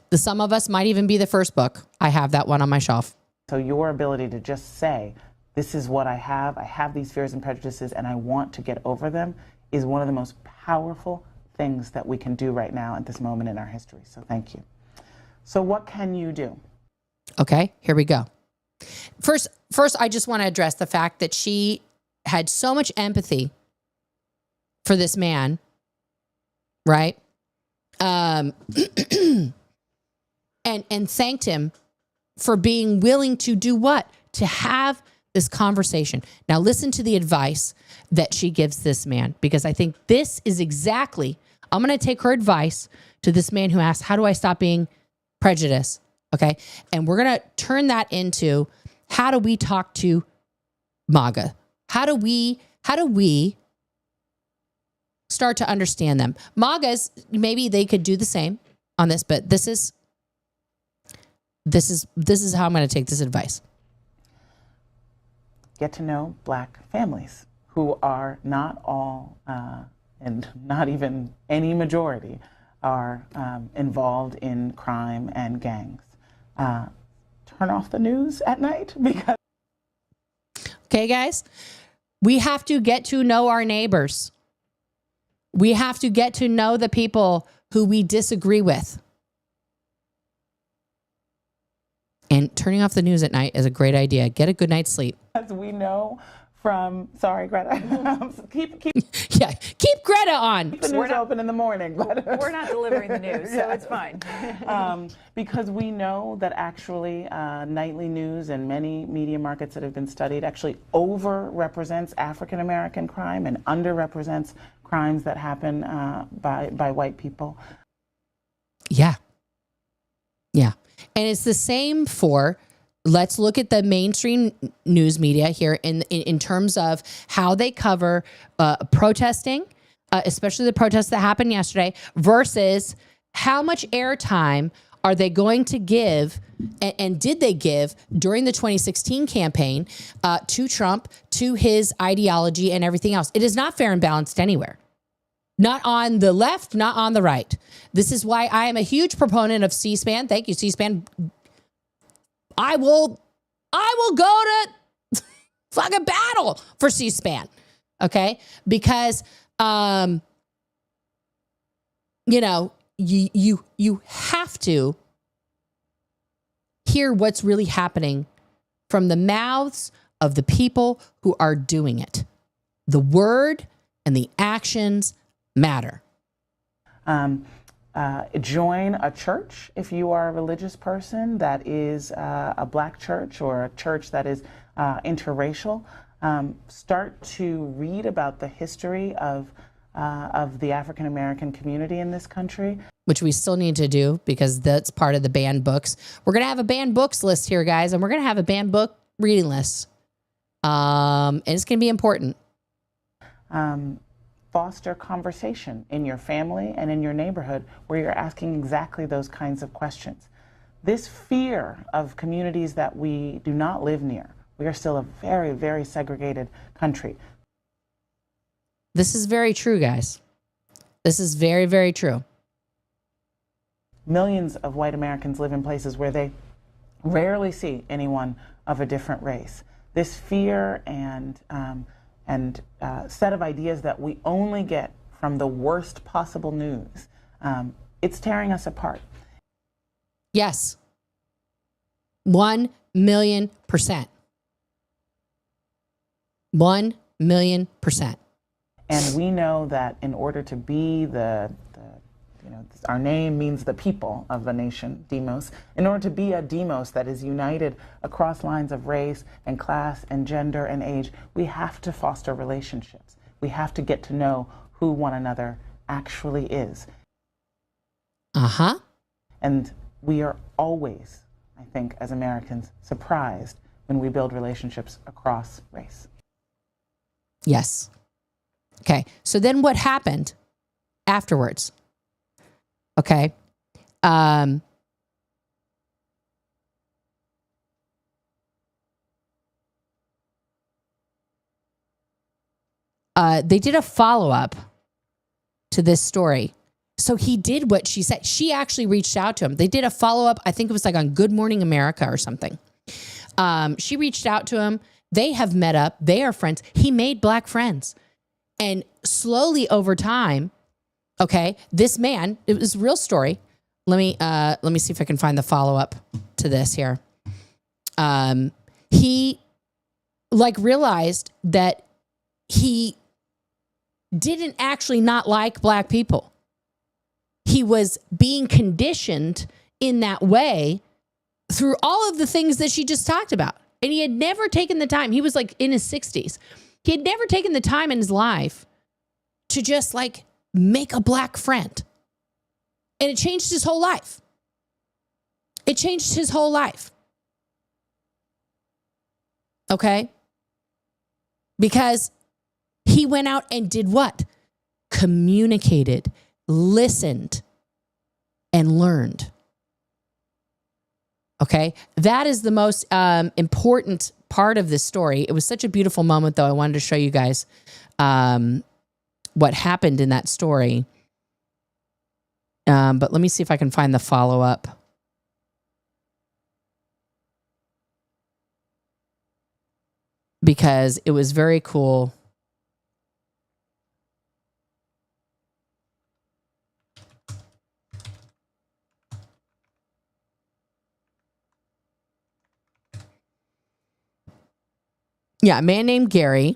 The sum of us might even be the first book. I have that one on my shelf. so your ability to just say, this is what I have these fears and prejudices, and I want to get over them, is one of the most powerful things that we can do right now at this moment in our history. So thank you. So what can you do? Okay, here we go. First, I just want to address the fact that she had so much empathy for this man, right? And thanked him for being willing to do what? To have this conversation. Now listen to the advice that she gives this man, because I think this is exactly, I'm going to take her advice to this man who asked, how do I stop being prejudiced? Okay. And we're going to turn that into, how do we talk to MAGA? How do we start to understand them? MAGAs, maybe they could do the same on this, but this is how I'm going to take this advice. Get to know Black families who are not all, and not even any majority, are involved in crime and gangs. Turn off the news at night, because... Okay, guys, we have to get to know our neighbors. We have to get to know the people who we disagree with. And turning off the news at night is a great idea. Get a good night's sleep. As we know from, sorry, Greta, keep Greta on. the news open in the morning. But We're not delivering the news, so it's fine. because we know that actually nightly news and many media markets that have been studied actually overrepresents African American crime and underrepresents crimes that happen by white people. Yeah. Yeah. And it's the same for, let's look at the mainstream news media here in terms of how they cover protesting, especially the protests that happened yesterday, versus how much airtime are they going to give, and did they give during the 2016 campaign to Trump, to his ideology and everything else. It is not fair and balanced anywhere. Not on the left, not on the right. This is why I am a huge proponent of C-SPAN. Thank you, C-SPAN. I will go to fucking battle for C-SPAN. Okay? Because you have to hear what's really happening from the mouths of the people who are doing it. The word and the actions matter. Join a church if you are a religious person that is a Black church or a church that is interracial. Start to read about the history of the African American community in this country, which we still need to do because that's part of the banned books. We're going to have a banned books list here, guys, and we're going to have a banned book reading list. And it's going to be important. foster conversation in your family and in your neighborhood where you're asking exactly those kinds of questions. This fear of communities that we do not live near, we are still a very, very segregated country. This is very true, guys. This is very, very true. Millions of white Americans live in places where they rarely see anyone of a different race. This fear and set of ideas that we only get from the worst possible news, it's tearing us apart. Yes. 1,000,000%. 1,000,000%. And we know that in order to be our name means the people of the nation, demos. In order to be a demos that is united across lines of race and class and gender and age, we have to foster relationships. We have to get to know who one another actually is. Uh-huh. And we are always, I think, as Americans, surprised when we build relationships across race. Yes. Okay. So then what happened afterwards? Okay. They did a follow-up to this story. So he did what she said. She actually reached out to him. They did a follow-up. I think it was like on Good Morning America or something. She reached out to him. They have met up. They are friends. He made black friends. And slowly over time, okay, this man, it was a real story. Let me see if I can find the follow-up to this here. He realized that he didn't actually not like black people. He was being conditioned in that way through all of the things that she just talked about. And he had never taken the time. He was like in his 60s. He had never taken the time in his life to just make a black friend. And it changed his whole life. It changed his whole life. Okay? Because he went out and did what? Communicated, listened, and learned. Okay? That is the most important part of this story. It was such a beautiful moment, though. I wanted to show you guys what happened in that story. But let me see if I can find the follow-up. Because it was very cool. Yeah, a man named Gary.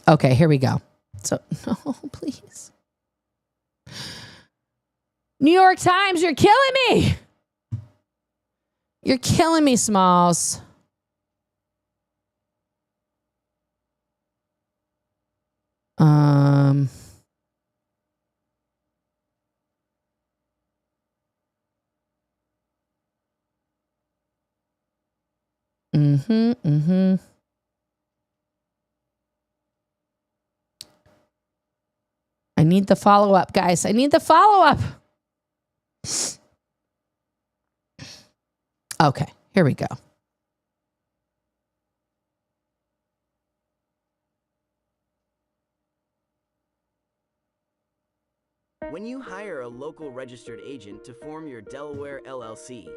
Okay, here we go. So, no, please. New York Times, you're killing me. You're killing me, Smalls. I need the follow-up, guys. I need the follow-up. Okay, here we go. When you hire a local registered agent to form your Delaware LLC,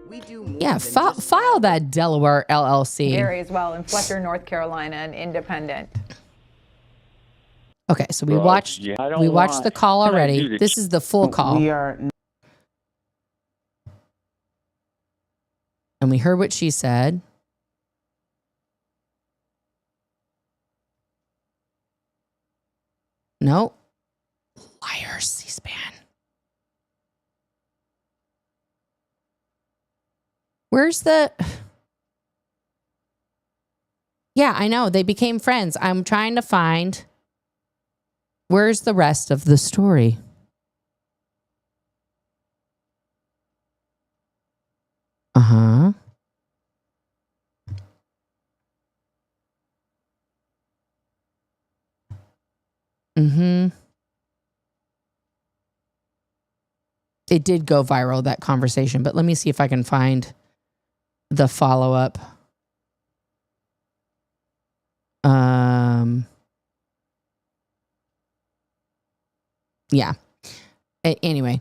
we do more Yeah, than just file that Delaware LLC. Gary as well in Fletcher, North Carolina, and independent. Okay, so we watched the call already. This is the full call. And we heard what she said. No. Liars, C-SPAN. Where's the... Yeah, I know. They became friends. I'm trying to find... Where's the rest of the story? Uh-huh. Mm-hmm. It did go viral, that conversation, but let me see if I can find the follow-up. Yeah. Anyway,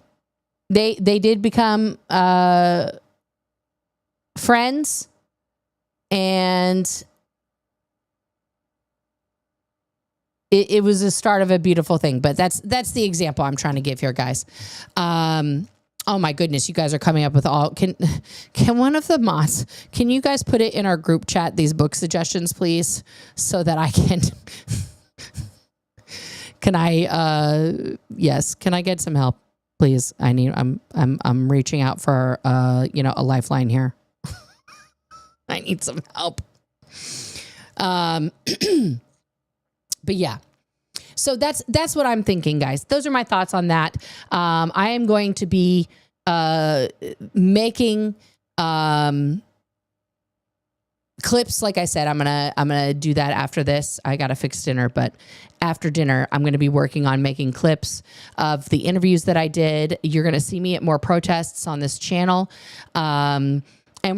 they did become friends, and it was the start of a beautiful thing. But that's the example I'm trying to give here, guys. Oh my goodness, you guys are coming up with all. Can one of the mods, can you guys put it in our group chat, these book suggestions, please, so that I can can I get some help, please? I'm reaching out for a lifeline here. I need some help. But yeah. So that's what I'm thinking, guys. Those are my thoughts on that. I am going to be making clips. Like I said, I'm gonna do that after this. I gotta fix dinner, but after dinner, I'm gonna be working on making clips of the interviews that I did. You're gonna see me at more protests on this channel. And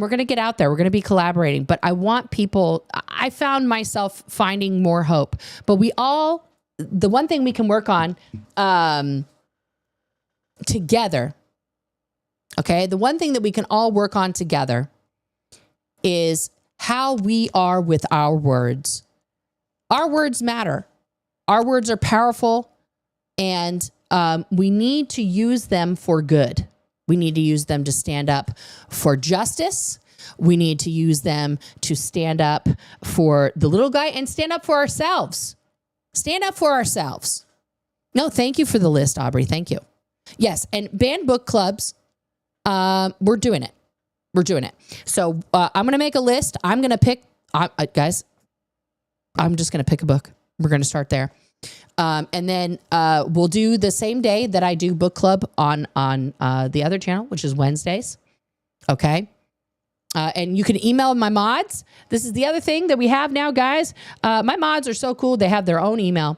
we're going to get out there. We're going to be collaborating. But I want people, I found myself finding more hope. But the one thing we can work on together, okay? The one thing that we can all work on together is how we are with our words. Our words matter. Our words are powerful, and we need to use them for good. We need to use them to stand up for justice. We need to use them to stand up for the little guy and stand up for ourselves. Stand up for ourselves. No, thank you for the list, Aubrey. Thank you. Yes, and banned book clubs, we're doing it. We're doing it. So I'm going to make a list. I'm going to pick, guys, I'm just going to pick a book. We're going to start there. And then we'll do the same day that I do book club on the other channel, which is Wednesdays. Okay. And you can email my mods. This is the other thing that we have now, guys. My mods are so cool. They have their own email.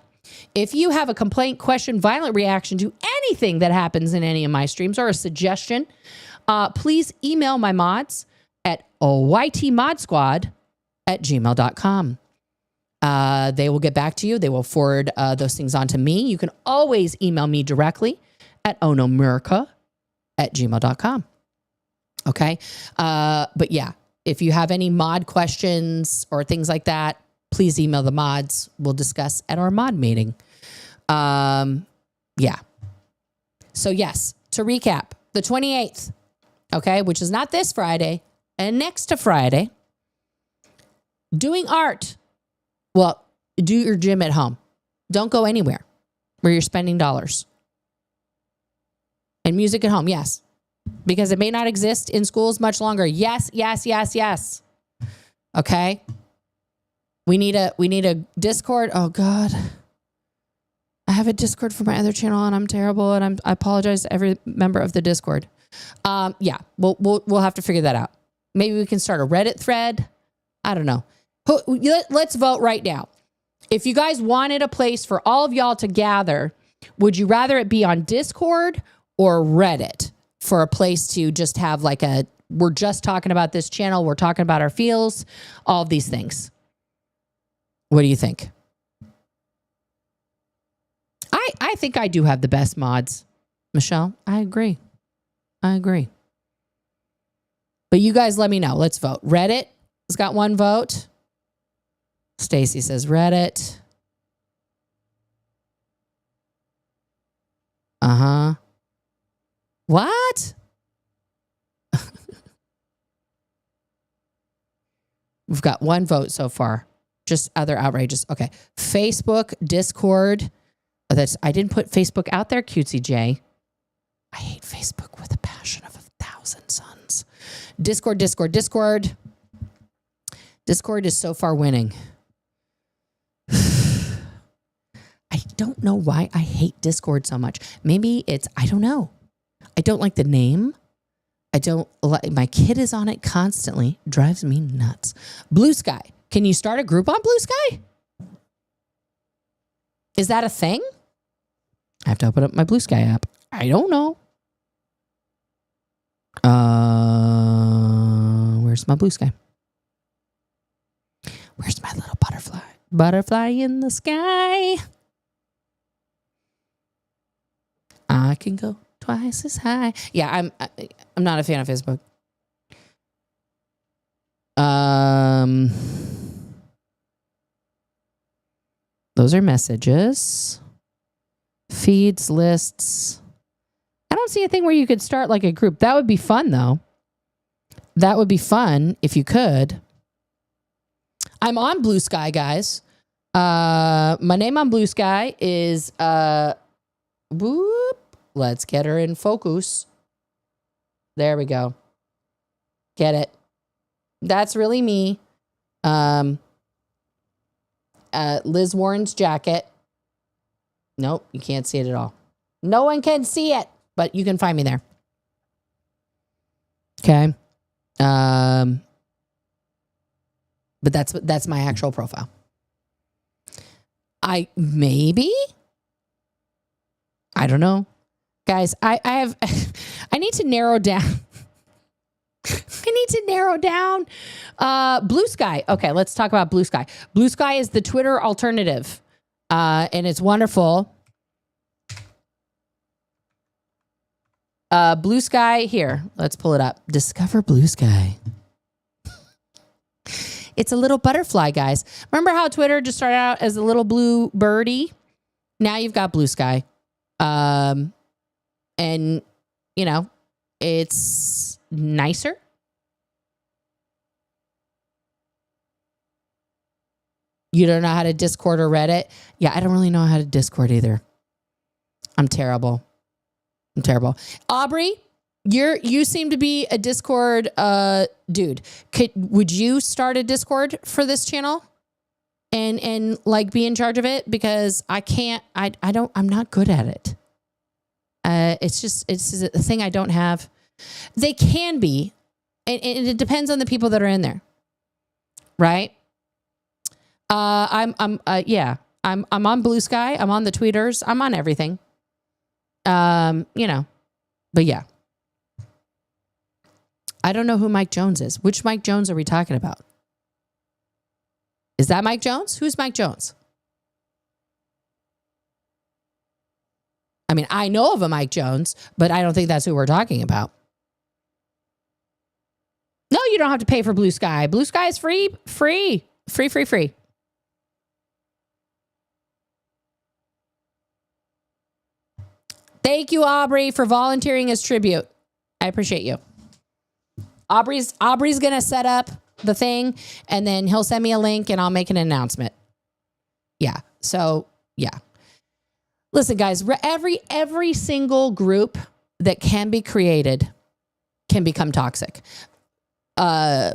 If you have a complaint, question, violent reaction to anything that happens in any of my streams, or a suggestion, please email my mods at ytmodsquad@gmail.com. They will get back to you. They will forward those things on to me. You can always email me directly at ohnomerica@gmail.com. Okay. But yeah, if you have any mod questions or things like that, please email the mods. We'll discuss at our mod meeting. Yeah. So yes, to recap, the 28th, okay, which is not this Friday and next to Friday, doing art. Well, do your gym at home. Don't go anywhere where you're spending dollars. And music at home, yes. Because it may not exist in schools much longer. Yes, yes, yes, yes. Okay? We need a Discord. Oh God. I have a Discord for my other channel and I'm terrible, and I apologize to every member of the Discord. Yeah, we'll have to figure that out. Maybe we can start a Reddit thread. I don't know. Let's vote right now. If you guys wanted a place for all of y'all to gather, would you rather it be on Discord or Reddit for a place to just have like we're just talking about this channel, we're talking about our feels, all of these things? What do you think? I think I do have the best mods. Michelle, I agree. But you guys let me know. Let's vote. Reddit has got one vote. Stacy says Reddit. Uh-huh. What? We've got one vote so far. Just other outrageous. Okay. Facebook, Discord. Oh, I didn't put Facebook out there, Cutesy J. I hate Facebook with a passion of 1,000 suns. Discord. Discord is so far winning. I don't know why I hate Discord so much. Maybe I don't know. I don't like the name. I don't like, my kid is on it constantly. Drives me nuts. Blue Sky. Can you start a group on Blue Sky? Is that a thing? I have to open up my Blue Sky app. I don't know. Where's my Blue Sky? Where's my little butterfly? Butterfly in the sky. I can go twice as high. Yeah, I'm not a fan of Facebook. Those are messages, feeds, lists. I don't see a thing where you could start like a group. That would be fun though. That would be fun if you could. I'm on Blue Sky, guys. My name on Blue Sky is whoop. Let's get her in focus. There we go. Get it. That's really me. Liz Warren's jacket. Nope, you can't see it at all. No one can see it, but you can find me there. Okay. But that's my actual profile. I don't know. Guys, I need to narrow down. I need to narrow down. Blue Sky. Okay, let's talk about Blue Sky. Blue Sky is the Twitter alternative. And it's wonderful. Blue Sky, here. Let's pull it up. Discover Blue Sky. It's a little butterfly, guys. Remember how Twitter just started out as a little blue birdie? Now you've got Blue Sky. And, you know, it's nicer. You don't know how to Discord or Reddit? Yeah, I don't really know how to Discord either. I'm terrible. Aubrey, you seem to be a Discord dude. Would you start a Discord for this channel and like be in charge of it? Because I can't. I'm not good at it. It's a thing I don't have. They can be, and it depends on the people that are in there, right? I'm on Blue Sky. I'm on the tweeters. I'm on everything. You know, but yeah. I don't know who Mike Jones is. Which Mike Jones are we talking about? Is that Mike Jones? Who's Mike Jones? I mean, I know of a Mike Jones, but I don't think that's who we're talking about. No, you don't have to pay for Blue Sky. Blue Sky is free. Thank you, Aubrey, for volunteering as tribute. I appreciate you. Aubrey's going to set up the thing, and then he'll send me a link, and I'll make an announcement. Yeah. So, yeah. Listen, guys, every single group that can be created can become toxic. Now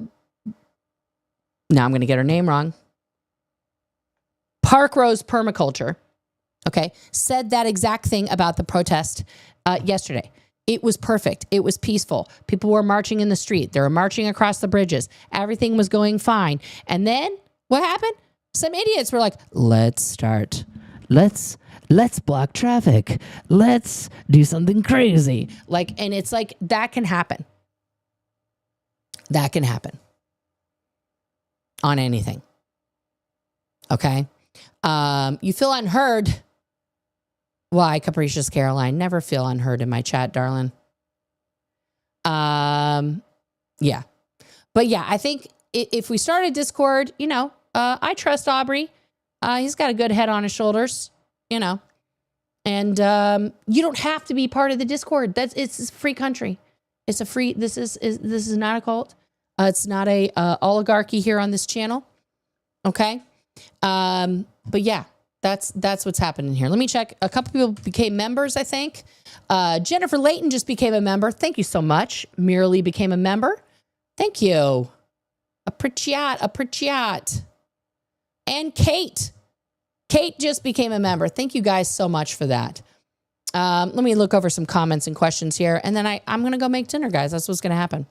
I'm going to get her name wrong. Park Rose Permaculture. Okay, said that exact thing about the protest yesterday. It was perfect. It was peaceful. People were marching in the street. They were marching across the bridges. Everything was going fine. And then what happened? Some idiots were like, let's block traffic. Let's do something crazy. And it's like, that can happen. That can happen on anything. Okay. You feel unheard. Why, Capricious Caroline? Never feel unheard in my chat, darling. Yeah. But yeah, I think if we start a Discord, you know, I trust Aubrey. He's got a good head on his shoulders, you know. And you don't have to be part of the Discord. It's a free country. It's a free, this is not a cult. It's not a oligarchy here on this channel. Okay. But yeah. That's what's happening here. Let me check. A couple people became members, I think. Jennifer Layton just became a member. Thank you so much. Merely became a member. Thank you. Appreciate. And Kate. Kate just became a member. Thank you guys so much for that. Let me look over some comments and questions here, and then I'm going to go make dinner, guys. That's what's going to happen.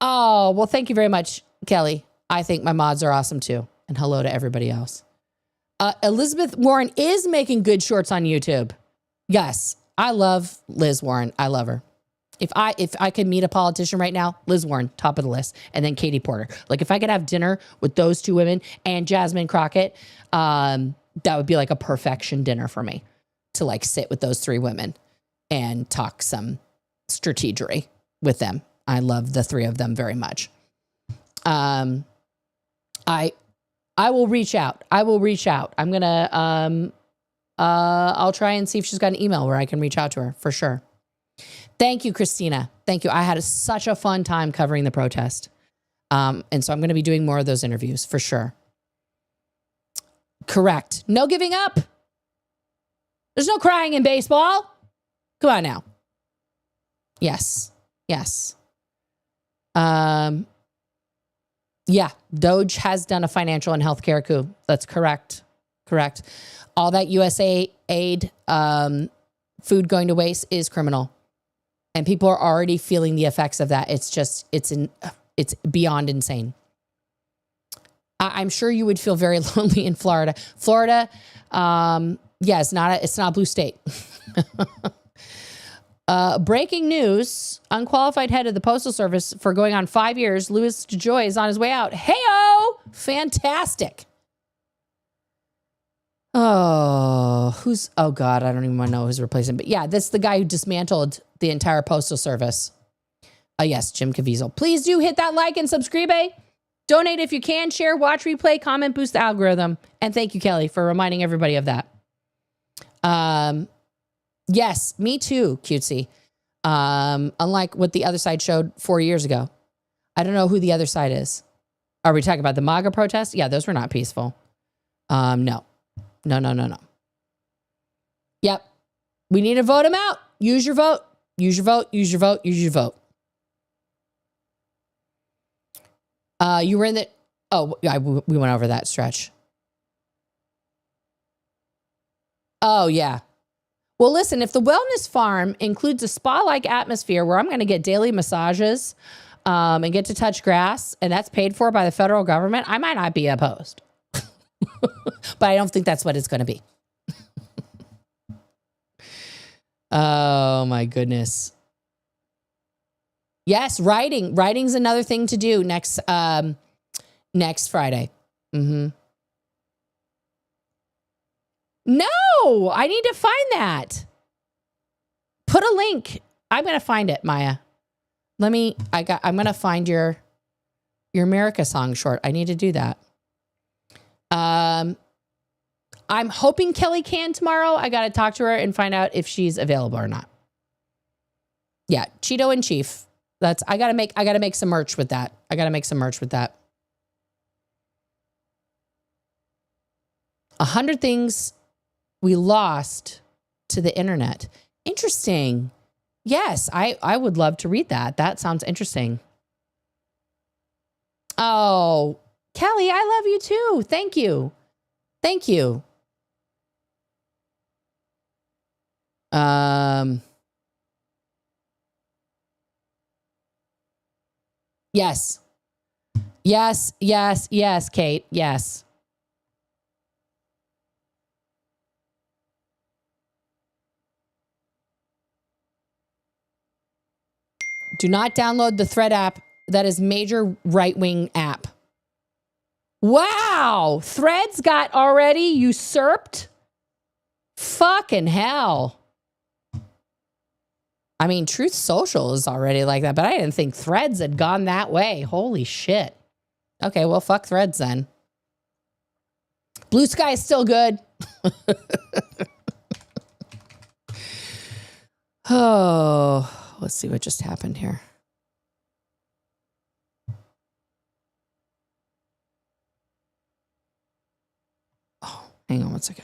Oh, well, thank you very much, Kelly. I think my mods are awesome, too. And hello to everybody else. Elizabeth Warren is making good shorts on YouTube. Yes, I love Liz Warren. I love her. If I could meet a politician right now, Liz Warren, top of the list, and then Katie Porter. Like, if I could have dinner with those two women and Jasmine Crockett, that would be like a perfection dinner for me, to like sit with those three women and talk some strategery with them. I love the three of them very much. I will reach out. I'm gonna I'll try and see if she's got an email where I can reach out to her for sure. Thank you, Christina. Thank you. I had such a fun time covering the protest. And so I'm going to be doing more of those interviews for sure. Correct. No giving up. There's no crying in baseball. Come on now. Yes. Yes. Yeah. Doge has done a financial and healthcare coup. That's correct. Correct. All that USA aid, food going to waste is criminal. And people are already feeling the effects of that. It's just, it's beyond insane. I'm sure you would feel very lonely in Florida. Florida, yeah, it's not a blue state. Breaking news, unqualified head of the Postal Service for going on 5 years, Louis DeJoy is on his way out. Hey-o! Fantastic. Oh God, I don't even want to know who's replacing. But yeah, this is the guy who dismantled the entire Postal Service. Yes, Jim Caviezel. Please do hit that like and subscribe. Donate if you can, share, watch, replay, comment, boost the algorithm. And thank you, Kelly, for reminding everybody of that. Yes, me too, cutesy. Unlike what the other side showed 4 years ago. I don't know who the other side is. Are we talking about the MAGA protests? Yeah, those were not peaceful. No. No. Yep. We need to vote him out. Use your vote. Use your vote. Use your vote. Use your vote. You were in the... Oh, we went over that stretch. Oh, yeah. Well, listen, if the wellness farm includes a spa-like atmosphere where I'm going to get daily massages and get to touch grass, and that's paid for by the federal government, I might not be opposed. But I don't think that's what it's going to be. Oh, my goodness. Yes, writing. Writing's another thing to do next Friday. Mm-hmm. No, I need to find that. Put a link. I'm going to find it, Maya. I'm going to find your MERICA song short. I need to do that. I'm hoping Kelly can tomorrow. I got to talk to her and find out if she's available or not. Yeah, Cheeto in Chief. I got to make some merch with that. 100 things we lost to the internet. Interesting. Yes, I would love to read that. That sounds interesting. Oh, Kelly, I love you too. Thank you. Thank you. Yes. Yes, Kate. Yes. Do not download the Thread app. That is major right-wing app. Wow. Threads got already usurped? Fucking hell. I mean, Truth Social is already like that, but I didn't think Threads had gone that way. Holy shit. Okay, well, fuck Threads then. Blue Sky is still good. Oh, let's see what just happened here. Oh, hang on one second.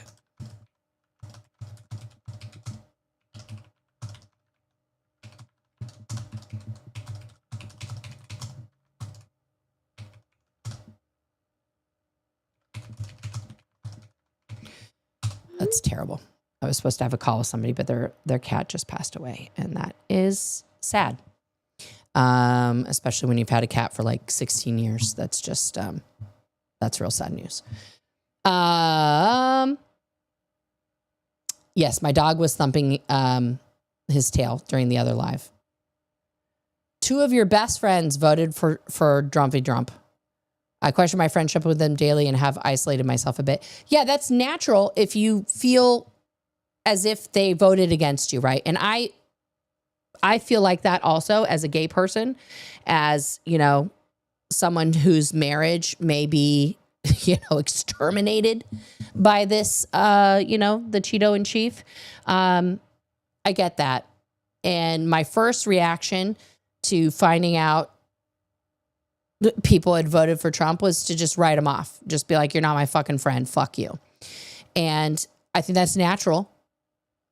That's terrible. I was supposed to have a call with somebody, but their cat just passed away, and that is sad. Especially when you've had a cat for like 16 years. That's just that's real sad news. Yes, my dog was thumping his tail during the other live. 2 of your best friends voted for Drumpy Drump. I question my friendship with them daily and have isolated myself a bit. Yeah, that's natural if you feel as if they voted against you, right? And I feel like that also as a gay person, as, you know, someone whose marriage may be, you know, exterminated by this, you know, the Cheeto in chief. I get that. And my first reaction to finding out that people had voted for Trump was to just write him off. Just be like, you're not my fucking friend. Fuck you. And I think that's natural.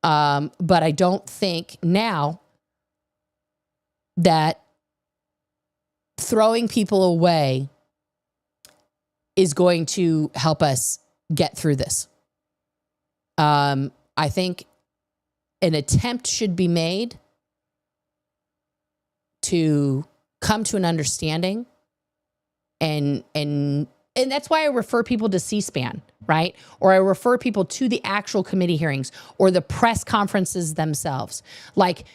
But I don't think now that throwing people away is going to help us get through this. I think an attempt should be made to come to an understanding, and that's why I refer people to C-SPAN, right? Or I refer people to the actual committee hearings or the press conferences themselves. Like,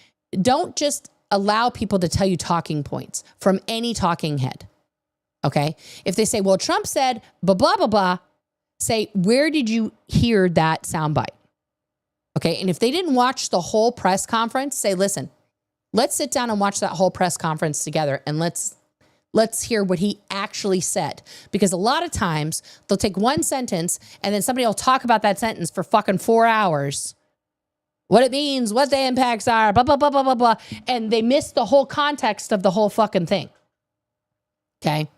don't just allow people to tell you talking points from any talking head. Okay? If they say, well, Trump said blah, blah, blah, blah, say, where did you hear that soundbite? Okay? And if they didn't watch the whole press conference, say, listen, let's sit down and watch that whole press conference together and let's hear what he actually said. Because a lot of times they'll take one sentence and then somebody will talk about that sentence for fucking 4 hours. What it means, what the impacts are, blah, blah, blah, blah, blah, blah. And they miss the whole context of the whole fucking thing. Okay?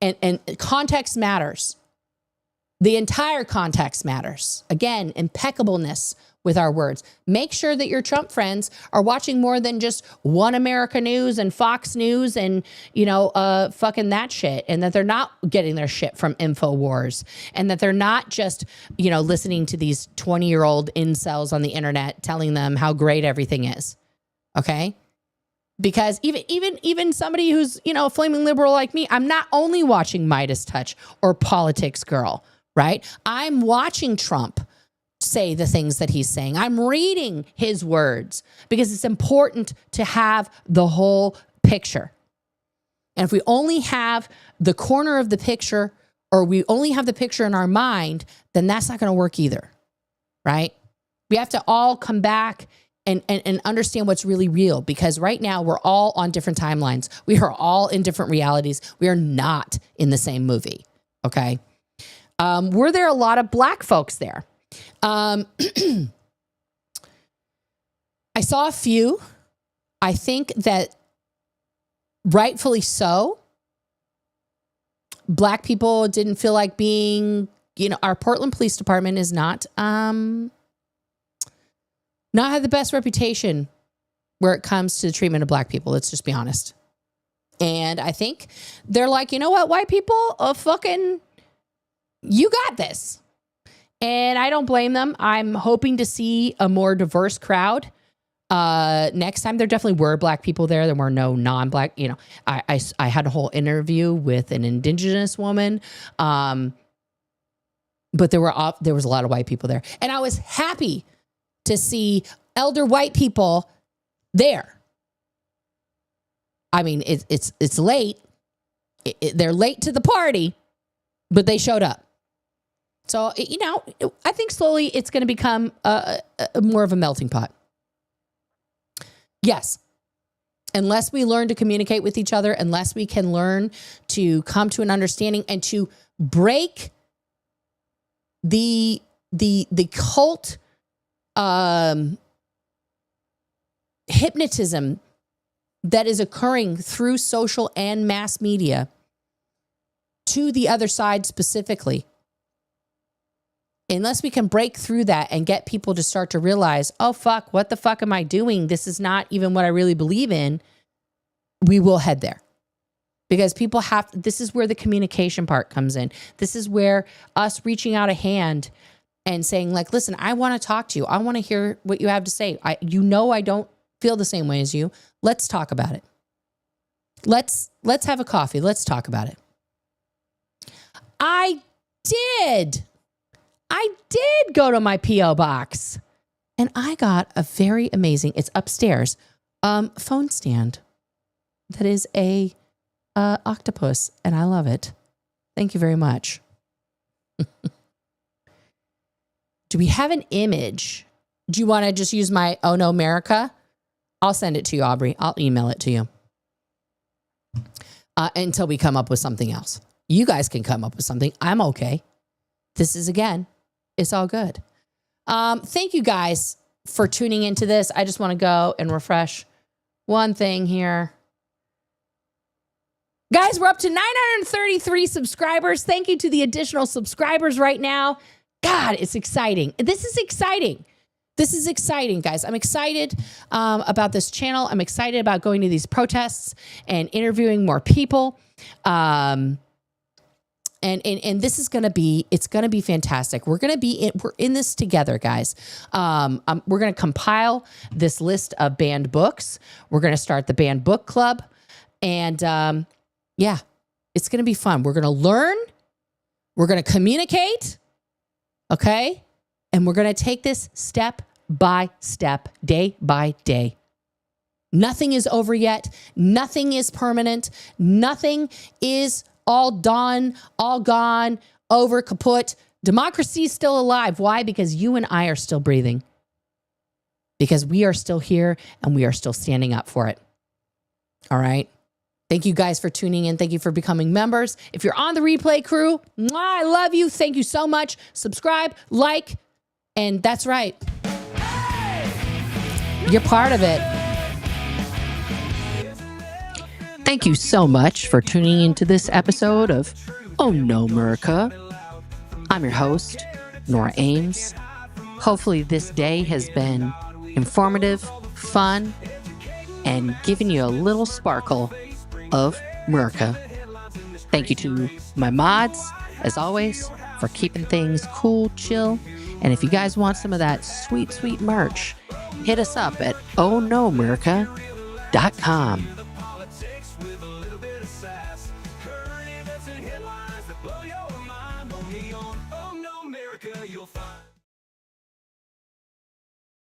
And context matters. The entire context matters. Again, impeccableness with our words. Make sure that your Trump friends are watching more than just One America News and Fox News and, you know, fucking that shit. And that they're not getting their shit from InfoWars. And that they're not just, you know, listening to these 20-year-old incels on the internet telling them how great everything is. Okay? Because even somebody who's, you know, a flaming liberal like me, I'm not only watching Midas Touch or Politics Girl, right? I'm watching Trump say the things that he's saying. I'm reading his words because it's important to have the whole picture. And if we only have the corner of the picture or we only have the picture in our mind, then that's not going to work either, right? We have to all come back and understand what's really real, because right now we're all on different timelines. We are all in different realities. We are not in the same movie, okay? Were there a lot of black folks there? I saw a few. I think that rightfully so. Black people didn't feel like being, you know, our Portland Police Department is not had the best reputation where it comes to the treatment of black people. Let's just be honest. And I think they're like, you know what, white people, fucking, you got this. And I don't blame them. I'm hoping to see a more diverse crowd next time. There definitely were black people there. There were no non-black, you know, I had a whole interview with an indigenous woman. But there was a lot of white people there. And I was happy to see elder white people there. I mean, it's late. They're late to the party, but they showed up. So, you know, I think slowly it's going to become more of a melting pot. Yes. Unless we learn to communicate with each other, unless we can learn to come to an understanding and to break the cult hypnotism that is occurring through social and mass media to the other side specifically. Unless we can break through that and get people to start to realize, oh, fuck, what the fuck am I doing? This is not even what I really believe in. We will head there. Because people this is where the communication part comes in. This is where us reaching out a hand and saying like, listen, I want to talk to you. I want to hear what you have to say. I don't feel the same way as you. Let's talk about it. Let's have a coffee. Let's talk about it. I did go to my P.O. box and I got a very amazing, it's upstairs, phone stand that is a octopus, and I love it. Thank you very much. Do we have an image? Do you want to just use my ohnomerica? I'll send it to you, Aubrey. I'll email it to you until we come up with something else. You guys can come up with something. I'm okay. This is, again, it's all good. Thank you guys for tuning into this. I just want to go and refresh one thing here. Guys, we're up to 933 subscribers. Thank you to the additional subscribers right now. God, it's exciting. This is exciting. This is exciting, guys. I'm excited about this channel. I'm excited about going to these protests and interviewing more people. And this is going to be, it's going to be fantastic. We're in this together, guys. We're going to compile this list of banned books. We're going to start the banned book club. And yeah, it's going to be fun. We're going to learn. We're going to communicate. Okay. And we're going to take this step by step, day by day. Nothing is over yet. Nothing is permanent. Nothing is all done, all gone, over, kaput. Democracy is still alive. Why? Because you and I are still breathing. Because we are still here and we are still standing up for it. All right. Thank you guys for tuning in. Thank you for becoming members. If you're on the replay crew, I love you. Thank you so much. Subscribe, like, and that's right. You're part of it. Thank you so much for tuning into this episode of Oh No, America. I'm your host, Nora Ames. Hopefully this day has been informative, fun, and given you a little sparkle of America. Thank you to my mods, as always, for keeping things cool, chill. And if you guys want some of that sweet, sweet merch, hit us up at ohnomerica.com. You'll find